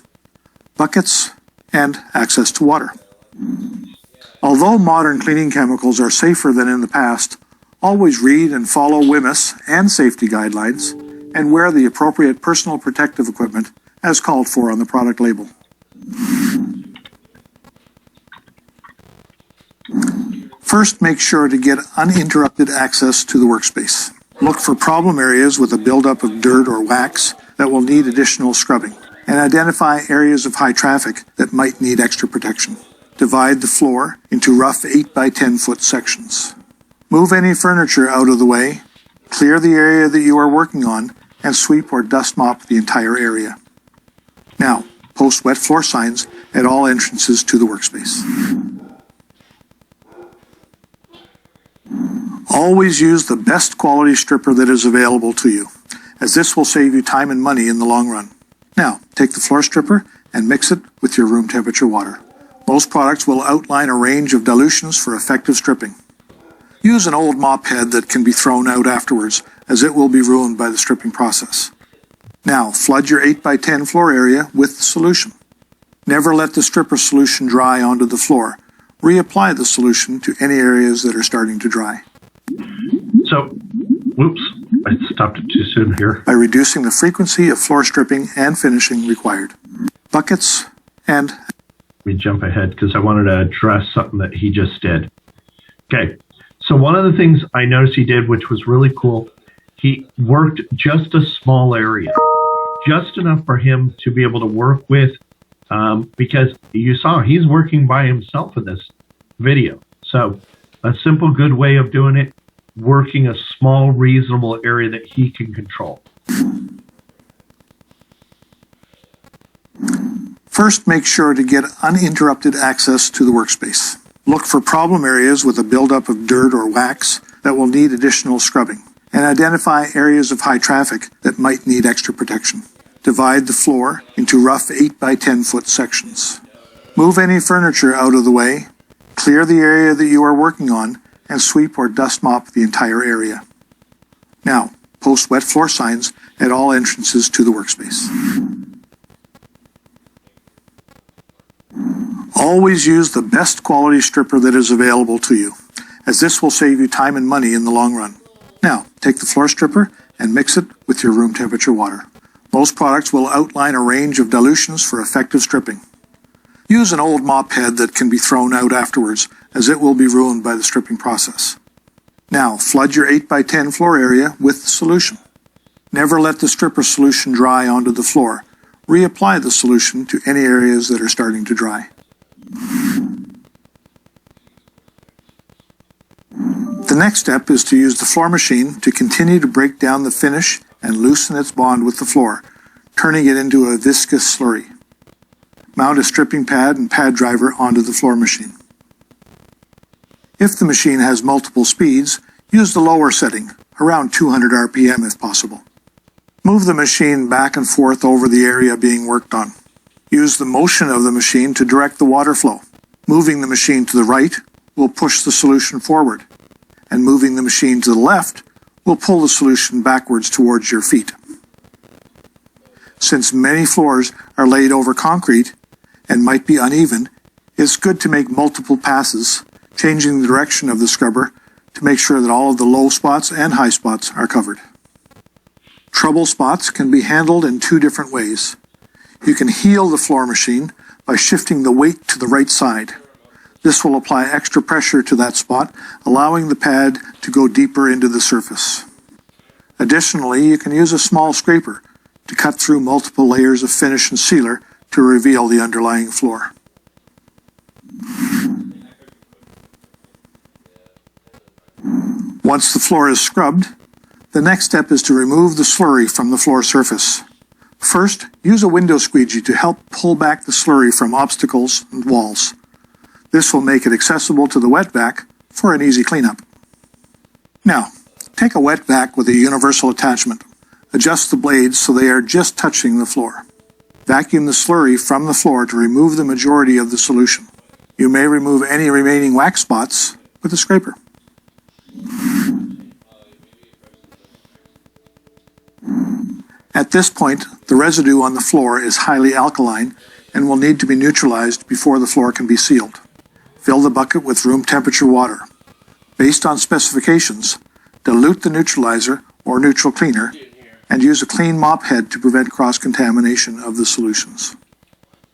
S12: buckets, and access to water. Although modern cleaning chemicals are safer than in the past, always read and follow WMIS and safety guidelines and wear the appropriate personal protective equipment as called for on the product label. First, make sure to get uninterrupted access to the workspace. Look for problem areas with a buildup of dirt or wax that will need additional scrubbing, and identify areas of high traffic that might need extra protection. Divide the floor into rough 8 by 10 foot sections. Move any furniture out of the way, clear the area that you are working on, and sweep or dust mop the entire area. Now, post wet floor signs at all entrances to the workspace. Always use the best quality stripper that is available to you, as this will save you time and money in the long run. Now, take the floor stripper and mix it with your room temperature water. Most products will outline a range of dilutions for effective stripping. Use an old mop head that can be thrown out afterwards, as it will be ruined by the stripping process. Now, flood your 8 by 10 floor area with the solution. Never let the stripper solution dry onto the floor. Reapply the solution to any areas that are starting to dry.
S1: So, whoops, I stopped it too soon here.
S12: By reducing the frequency of floor stripping and finishing required. Buckets and...
S1: Let me jump ahead because I wanted to address something that he just did. Okay, so one of the things I noticed he did, which was really cool, he worked just a small area, just enough for him to be able to work with, because you saw he's working by himself in this video. So a simple, good way of doing it, working a small, reasonable area that he can control.
S12: First, make sure to get uninterrupted access to the workspace. Look for problem areas with a buildup of dirt or wax that will need additional scrubbing, and identify areas of high traffic that might need extra protection. Divide the floor into rough 8 by 10 foot sections. Move any furniture out of the way, clear the area that you are working on, and sweep or dust mop the entire area. Now, post wet floor signs at all entrances to the workspace. Always use the best quality stripper that is available to you, as this will save you time and money in the long run. Now, take the floor stripper and mix it with your room temperature water. Most products will outline a range of dilutions for effective stripping. Use an old mop head that can be thrown out afterwards, as it will be ruined by the stripping process. Now, flood your 8 by 10 floor area with the solution. Never let the stripper solution dry onto the floor. Reapply the solution to any areas that are starting to dry. The next step is to use the floor machine to continue to break down the finish and loosen its bond with the floor, turning it into a viscous slurry. Mount a stripping pad and pad driver onto the floor machine. If the machine has multiple speeds, use the lower setting, around 200 RPM if possible. Move the machine back and forth over the area being worked on. Use the motion of the machine to direct the water flow. Moving the machine to the right will push the solution forward, and moving the machine to the left will pull the solution backwards towards your feet. Since many floors are laid over concrete and might be uneven, it's good to make multiple passes, changing the direction of the scrubber to make sure that all of the low spots and high spots are covered. Trouble spots can be handled in two different ways. You can heal the floor machine by shifting the weight to the right side. This will apply extra pressure to that spot, allowing the pad to go deeper into the surface. Additionally, you can use a small scraper to cut through multiple layers of finish and sealer to reveal the underlying floor. Once the floor is scrubbed, the next step is to remove the slurry from the floor surface. First, use a window squeegee to help pull back the slurry from obstacles and walls. This will make it accessible to the wet vac for an easy cleanup. Now, take a wet vac with a universal attachment. Adjust the blades so they are just touching the floor. Vacuum the slurry from the floor to remove the majority of the solution. You may remove any remaining wax spots with a scraper. At this point, the residue on the floor is highly alkaline and will need to be neutralized before the floor can be sealed. Fill the bucket with room temperature water. Based on specifications, dilute the neutralizer or neutral cleaner and use a clean mop head to prevent cross-contamination of the solutions.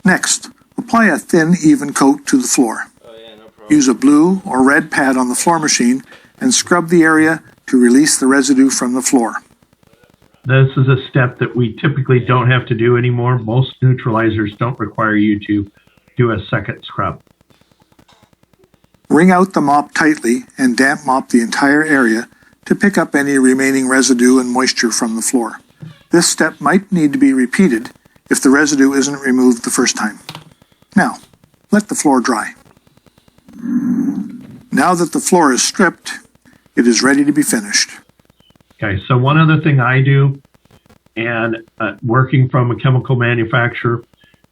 S12: Next, apply a thin, even coat to the floor. Use a blue or red pad on the floor machine and scrub the area to release the residue from the floor.
S1: This is a step that we typically don't have to do anymore. Most neutralizers don't require you to do a second scrub.
S12: Wring out the mop tightly and damp mop the entire area to pick up any remaining residue and moisture from the floor. This step might need to be repeated if the residue isn't removed the first time. Now, let the floor dry. Now that the floor is stripped, it is ready to be finished.
S1: Okay, so one other thing I do, and working from a chemical manufacturer,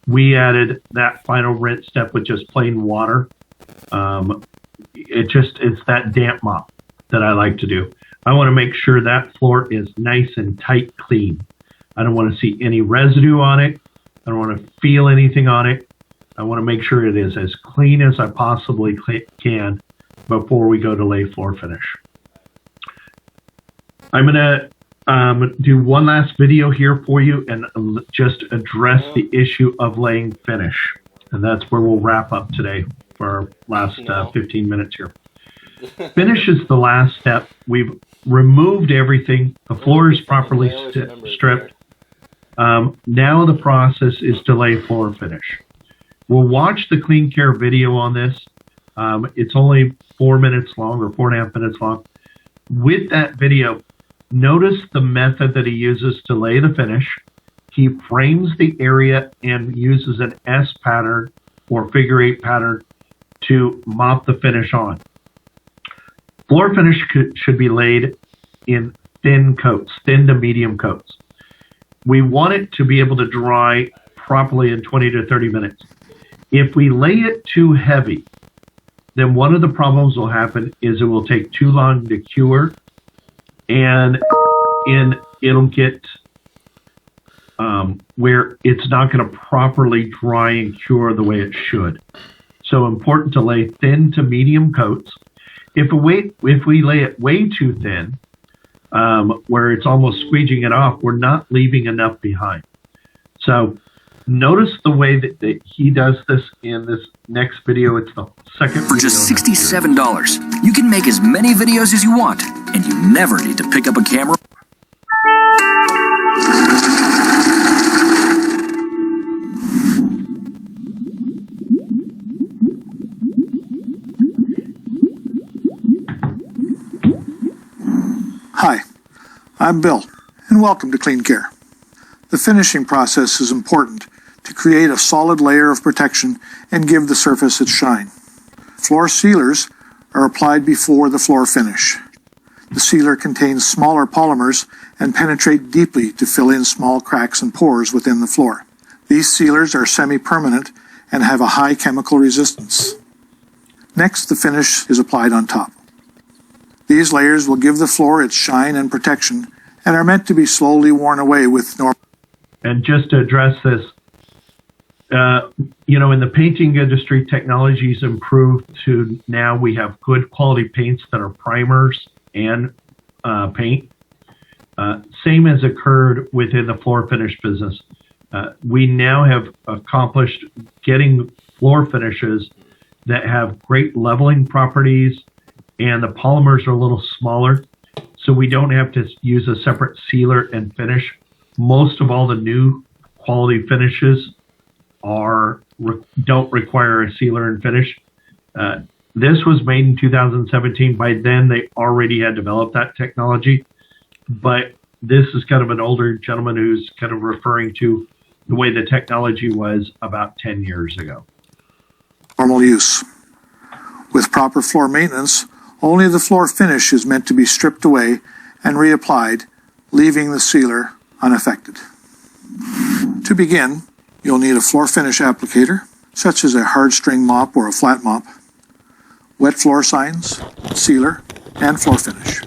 S1: we added that final rinse step with just plain water. It's that damp mop that I like to do. I want to make sure that floor is nice and tight clean. I don't want to see any residue on it. I don't want to feel anything on it. I want to make sure it is as clean as I possibly can before we go to lay floor finish. I'm going to do one last video here for you and just address the issue of laying finish. And that's where we'll wrap up today for our last 15 minutes here. Finish is the last step. We've removed everything. The floor is properly stripped. Now the process is to lay floor finish. We'll watch the Clean Care video on this. It's only 4 minutes long or 4.5 minutes long. With that video, notice the method that he uses to lay the finish. He frames the area and uses an S pattern or figure 8 pattern to mop the finish on. Floor finish should be laid in thin coats, thin to medium coats. We want it to be able to dry properly in 20 to 30 minutes. If we lay it too heavy, then one of the problems will happen is it will take too long to cure, and it'll get where it's not going to properly dry and cure the way it should. So important to lay thin to medium coats. If we lay it way too thin, where it's almost squeegeeing it off, we're not leaving enough behind. So notice the way that he does this in this next video. It's the second
S14: For just $67, you can make as many videos as you want, and you never need to pick up a camera.
S12: Hi, I'm Bill, and welcome to Clean Care. The finishing process is important to create a solid layer of protection and give the surface its shine. Floor sealers are applied before the floor finish. The sealer contains smaller polymers and penetrate deeply to fill in small cracks and pores within the floor. These sealers are semi-permanent and have a high chemical resistance. Next, the finish is applied on top. These layers will give the floor its shine and protection and are meant to be slowly worn away with normal.
S1: And just to address this, in the painting industry, technology's improved to now we have good quality paints that are primers and paint. Same as occurred within the floor finish business. We now have accomplished getting floor finishes that have great leveling properties, and the polymers are a little smaller, so we don't have to use a separate sealer and finish. Most of all the new quality finishes don't require a sealer and finish. This was made in 2017. By then, they already had developed that technology, but this is kind of an older gentleman who's kind of referring to the way the technology was about 10 years ago.
S12: Normal use. With proper floor maintenance, only the floor finish is meant to be stripped away and reapplied, leaving the sealer unaffected. To begin, you'll need a floor finish applicator, such as a hard string mop or a flat mop, wet floor signs, sealer, and floor finish.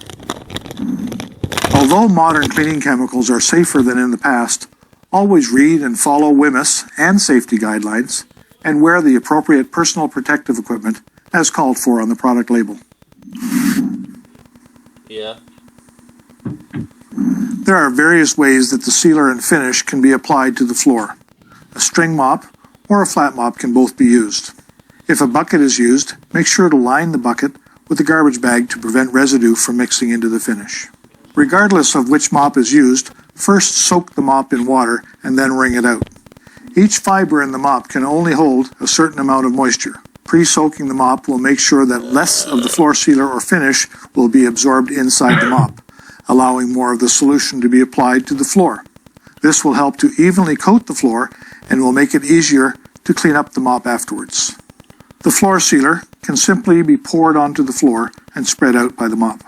S12: Although modern cleaning chemicals are safer than in the past, always read and follow WMIS and safety guidelines, and wear the appropriate personal protective equipment as called for on the product label.
S6: Yeah.
S12: There are various ways that the sealer and finish can be applied to the floor. A string mop or a flat mop can both be used. If a bucket is used, make sure to line the bucket with a garbage bag to prevent residue from mixing into the finish. Regardless of which mop is used, first soak the mop in water and then wring it out. Each fiber in the mop can only hold a certain amount of moisture. Pre-soaking the mop will make sure that less of the floor sealer or finish will be absorbed inside the mop, allowing more of the solution to be applied to the floor. This will help to evenly coat the floor and will make it easier to clean up the mop afterwards. The floor sealer can simply be poured onto the floor and spread out by the mop.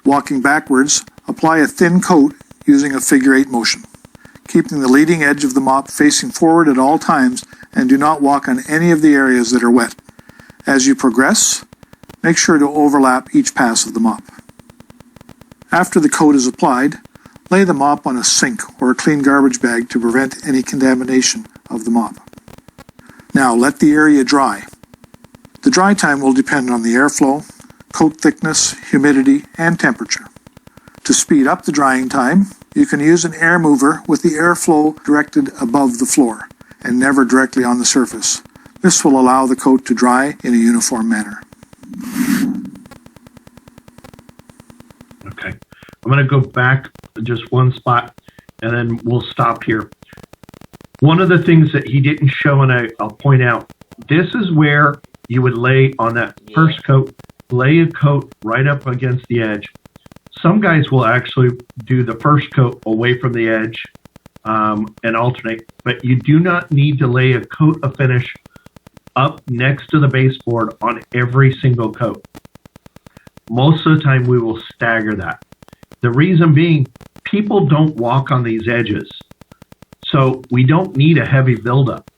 S12: Walking backwards, apply a thin coat using a figure-8 motion, keeping the leading edge of the mop facing forward at all times, and do not walk on any of the areas that are wet. As you progress, make sure to overlap each pass of the mop. After the coat is applied, lay the mop on a sink or a clean garbage bag to prevent any contamination of the mop. Now let the area dry. The dry time will depend on the airflow, coat thickness, humidity, and temperature. To speed up the drying time, you can use an air mover with the airflow directed above the floor and never directly on the surface. This will allow the coat to dry in a uniform manner.
S1: Okay, I'm going to go back just one spot and then we'll stop here. One of the things that he didn't show, and I'll point out, this is where you would lay on that first coat, lay a coat right up against the edge. Some guys will actually do the first coat away from the edge and alternate, but you do not need to lay a coat of finish up next to the baseboard on every single coat. Most of the time we will stagger that. The reason being, people don't walk on these edges, so we don't need a heavy buildup.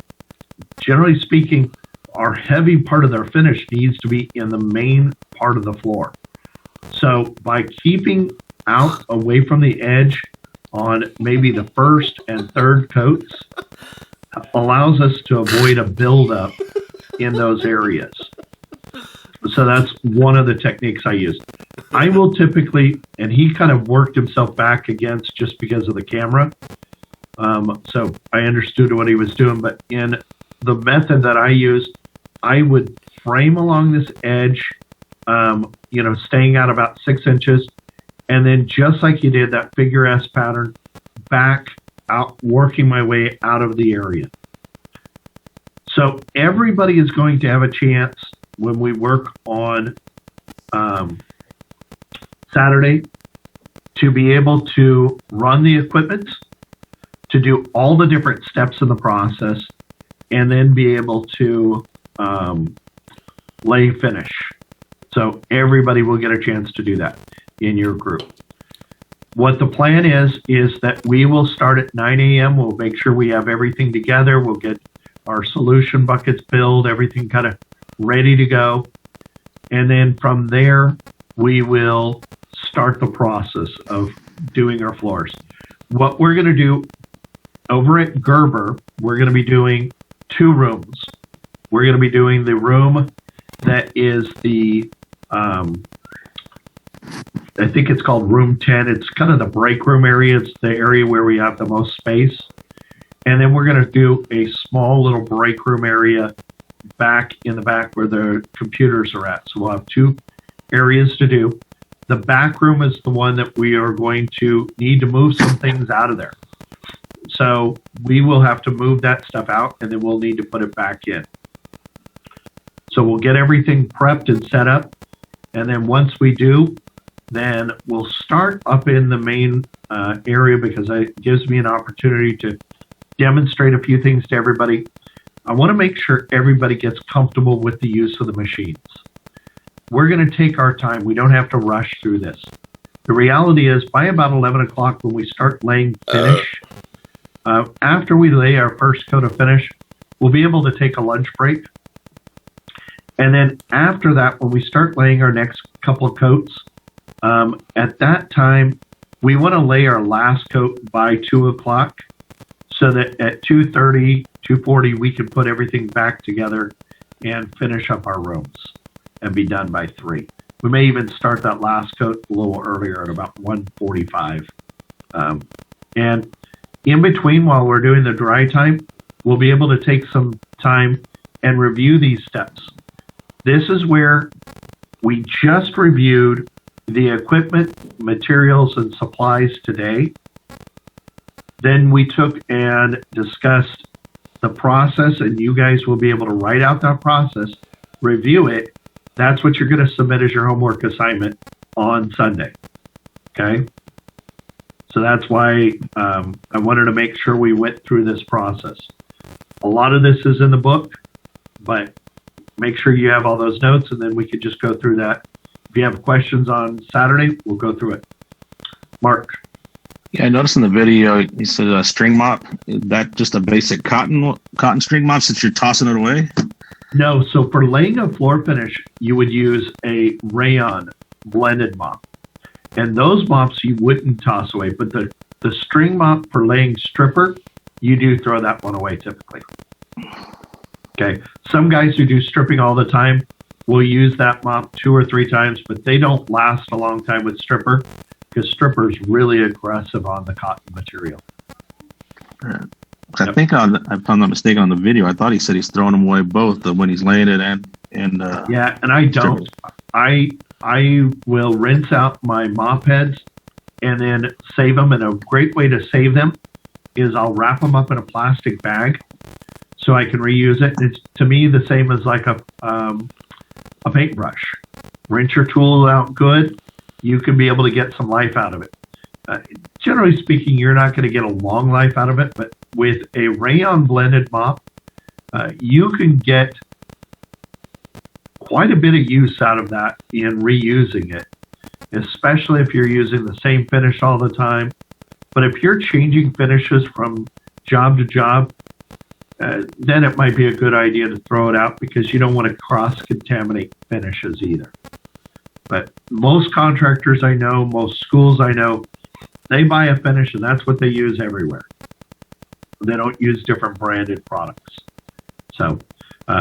S1: Generally speaking, our heavy part of their finish needs to be in the main part of the floor. So by keeping out away from the edge on maybe the first and third coats allows us to avoid a buildup in those areas. So that's one of the techniques I use. I will typically, and he kind of worked himself back against just because of the camera. So I understood what he was doing, but in the method that I used, I would frame along this edge, staying out about 6 inches, and then just like you did that figure S pattern, back out, working my way out of the area. So everybody is going to have a chance when we work on Saturday to be able to run the equipment, to do all the different steps in the process, and then be able to lay finish. So everybody will get a chance to do that in your group. What the plan is that we will start at 9 a.m. We'll make sure we have everything together. We'll get our solution buckets filled, everything kind of ready to go. And then from there, we will start the process of doing our floors. What we're going to do over at Gerber, we're going to be doing 2 rooms. We're going to be doing the room that is the, I think it's called room 10. It's kind of the break room area. It's the area where we have the most space. And then we're going to do a small little break room area back in the back where the computers are at. So we'll have 2 areas to do. The back room is the one that we are going to need to move some things out of there. So we will have to move that stuff out, and then we'll need to put it back in. So we'll get everything prepped and set up. And then once we do, then we'll start up in the main area because it gives me an opportunity to demonstrate a few things to everybody. I want to make sure everybody gets comfortable with the use of the machines. We're going to take our time. We don't have to rush through this. The reality is by about 11 o'clock when we start laying finish, after we lay our first coat of finish, we'll be able to take a lunch break. And then after that, when we start laying our next couple of coats, at that time, we want to lay our last coat by 2 o'clock so that at 2:30, 2:40, we can put everything back together and finish up our rooms and be done by 3. We may even start that last coat a little earlier at about 1:45. And in between, while we're doing the dry time, we'll be able to take some time and review these steps. This is where we just reviewed the equipment, materials, and supplies today. Then we took and discussed the process, and you guys will be able to write out that process, review it. That's what you're going to submit as your homework assignment on Sunday. Okay? So that's why I wanted to make sure we went through this process. A lot of this is in the book, but make sure you have all those notes, and then we could just go through that. If you have questions on Saturday, we'll go through it. Mark.
S9: Yeah, I noticed in the video you said a string mop. Is that just a basic cotton string mop since you're tossing it away?
S1: No, so for laying a floor finish, you would use a rayon blended mop. And those mops you wouldn't toss away, but the string mop for laying stripper, you do throw that one away typically. Okay, some guys who do stripping all the time will use that mop 2 or 3 times, but they don't last a long time with stripper because stripper is really aggressive on the cotton material.
S9: I think, if I'm not mistaken, on the video, I thought he said he's throwing them away both when he's laying it and
S1: yeah, and I don't. I will rinse out my mop heads and then save them. And a great way to save them is I'll wrap them up in a plastic bag so I can reuse it. It's to me the same as like a paintbrush. Rinse your tool out good. You can be able to get some life out of it. Generally speaking, you're not going to get a long life out of it, but with a rayon blended mop, you can get quite a bit of use out of that in reusing it, especially if you're using the same finish all the time. But if you're changing finishes from job to job, then it might be a good idea to throw it out because you don't want to cross-contaminate finishes either. But most contractors I know, most schools I know, they buy a finish and that's what they use everywhere. They don't use different branded products. So,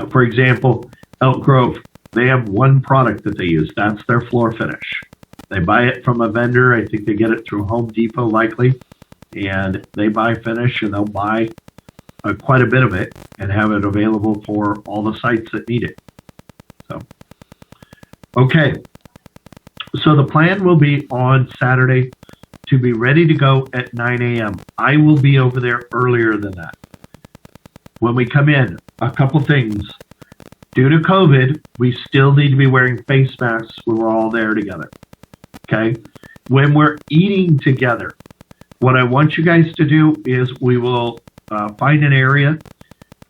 S1: for example, Elk Grove, they have one product that they use. That's their floor finish. They buy it from a vendor. I think they get it through Home Depot likely. And they buy finish and they'll buy quite a bit of it and have it available for all the sites that need it. So, okay. So the plan will be on Saturday to be ready to go at 9 a.m. I will be over there earlier than that. When we come in, a couple things. Due to COVID, we still need to be wearing face masks when we're all there together. Okay? When we're eating together, what I want you guys to do is we will find an area.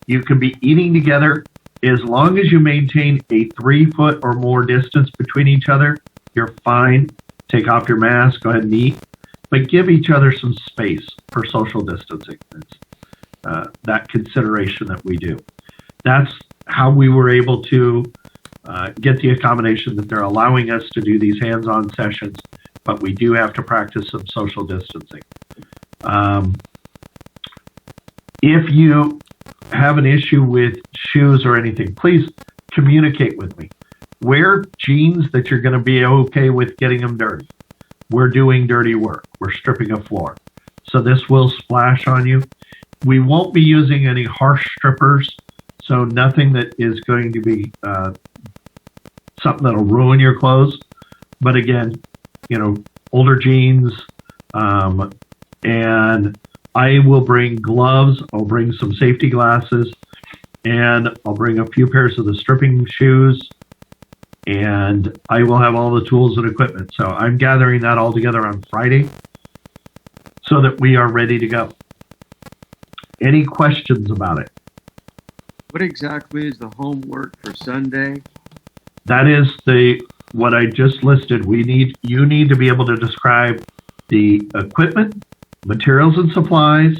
S1: You can be eating together as long as you maintain a 3-foot or more distance between each other. You're fine. Take off your mask. Go ahead and eat. But give each other some space for social distancing. It's that consideration that we do. That's how we were able to get the accommodation that they're allowing us to do these hands-on sessions, but we do have to practice some social distancing. If you have an issue with shoes or anything, please communicate with me. Wear jeans that you're going to be okay with getting them dirty. We're doing dirty work. We're stripping a floor. So this will splash on you. We won't be using any harsh strippers, so nothing that is going to be something that'll ruin your clothes. But again, older jeans, and I will bring gloves. I'll bring some safety glasses. and I'll bring a few pairs of the stripping shoes, and I will have all the tools and equipment. So I'm gathering that all together on Friday so that we are ready to go. Any questions about it?
S2: What exactly is the homework for Sunday?
S1: That is what I just listed. You need to be able to describe the equipment, materials and supplies,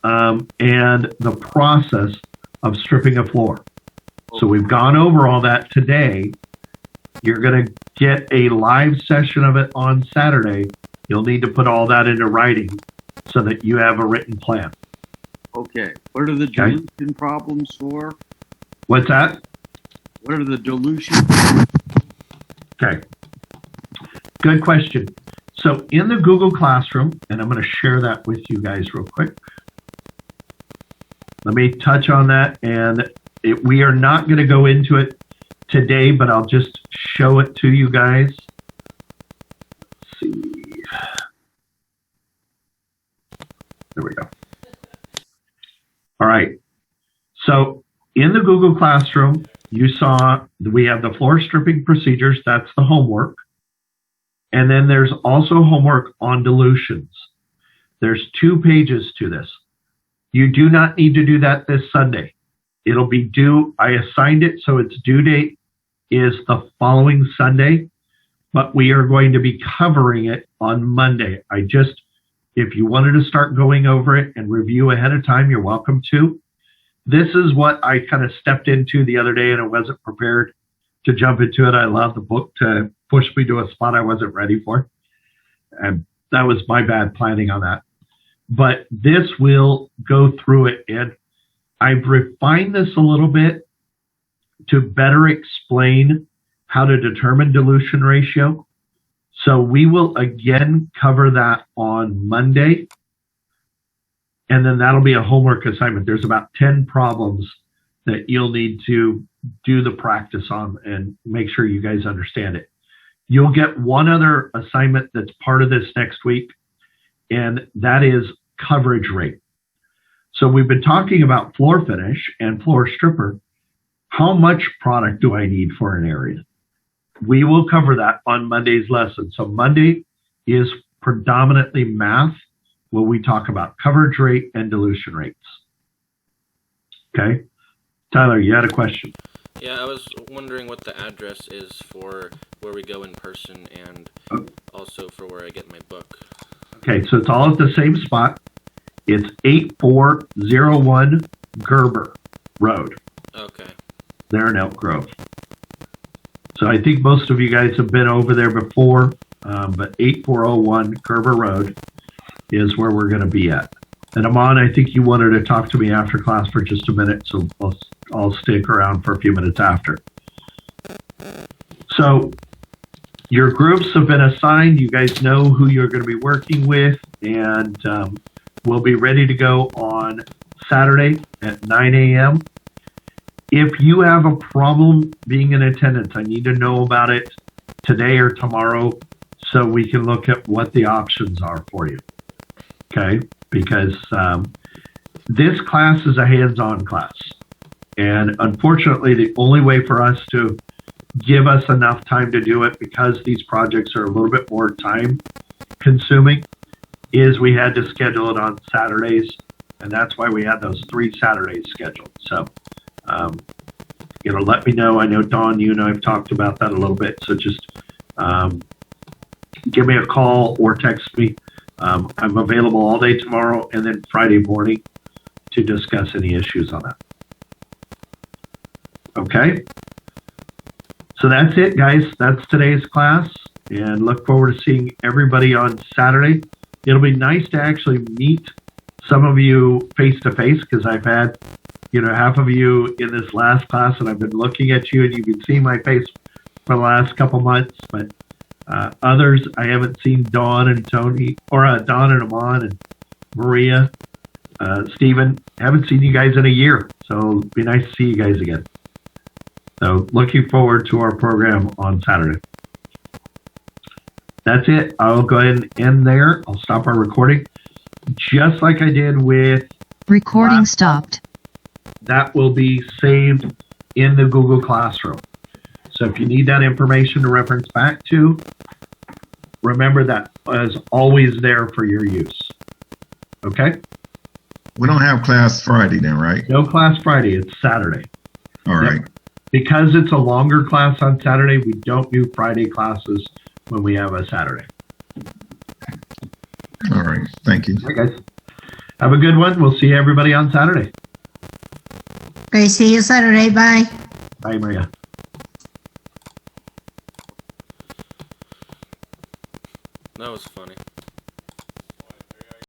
S1: and the process of stripping a floor. So we've gone over all that today. You're going to get a live session of it on Saturday. You'll need to put all that into writing so that you have a written plan.
S2: Okay. What are the dilution problems for?
S1: What's that?
S2: What are the dilution?
S1: Okay. Good question. So in the Google Classroom, and I'm going to share that with you guys real quick. Let me touch on that, and we are not going to go into it today, but I'll just show it to you guys. Let's see. There we go. All right. So in the Google Classroom, you saw we have the floor stripping procedures. That's the homework. And then there's also homework on dilutions. There's 2 pages to this. You do not need to do that this Sunday. It'll be due. I assigned it so its due date is the following Sunday, but we are going to be covering it on Monday. If you wanted to start going over it and review ahead of time, you're welcome to. This is what I kind of stepped into the other day, and I wasn't prepared to jump into it. I allowed the book to push me to a spot I wasn't ready for. And that was my bad planning on that. But this will go through it, and I've refined this a little bit to better explain how to determine dilution ratio. So we will again cover that on Monday, and then that'll be a homework assignment. There's about 10 problems that you'll need to do the practice on and make sure you guys understand it. You'll get one other assignment that's part of this next week, and that is coverage rate. So we've been talking about floor finish and floor stripper. How much product do I need for an area? We will cover that on Monday's lesson. So Monday is predominantly math, where we talk about coverage rate and dilution rates. Okay. Tyler, you had a question.
S6: Yeah, I was wondering what the address is for where we go in person and also for where I get my book.
S1: Okay, so it's all at the same spot. It's 8401 Gerber Road.
S6: Okay.
S1: There in Elk Grove. So I think most of you guys have been over there before, but 8401 Gerber Road is where we're going to be at. And Amon, I think you wanted to talk to me after class for just a minute, so I'll stick around for a few minutes after. So your groups have been assigned. You guys know who you're going to be working with, and we'll be ready to go on Saturday at 9 a.m. If you have a problem being in attendance, I need to know about it today or tomorrow so we can look at what the options are for you. Okay? Because this class is a hands-on class. And unfortunately, the only way for us to give us enough time to do it, because these projects are a little bit more time consuming, is we had to schedule it on Saturdays. And that's why we had those 3 Saturdays scheduled. So, let me know. I know, Dawn, you and I have talked about that a little bit. So just give me a call or text me. I'm available all day tomorrow and then Friday morning to discuss any issues on that. Okay? So that's it, guys. That's today's class, and look forward to seeing everybody on Saturday. It'll be nice to actually meet some of you face-to-face, because I've had half of you in this last class, and I've been looking at you, and you can see my face for the last couple months. But others, I haven't seen Dawn and Tony, or Dawn and Amon and Maria, Stephen. Haven't seen you guys in a year, so it'll be nice to see you guys again. So looking forward to our program on Saturday. That's it. I'll go ahead and end there. I'll stop our recording, just like I did with
S15: recording stopped.
S1: that will be saved in the Google Classroom. So if you need that information to reference back to, remember that is always there for your use. Okay?
S15: We don't have class Friday then, right?
S1: No class Friday, it's Saturday.
S15: All right.
S1: Because it's a longer class on Saturday, we don't do Friday classes when we have a Saturday.
S15: All right. Thank you.
S1: All right, guys. Have a good one. We'll see everybody on Saturday.
S5: Okay, see you Saturday. Bye.
S1: Bye, Maria.
S6: That was funny.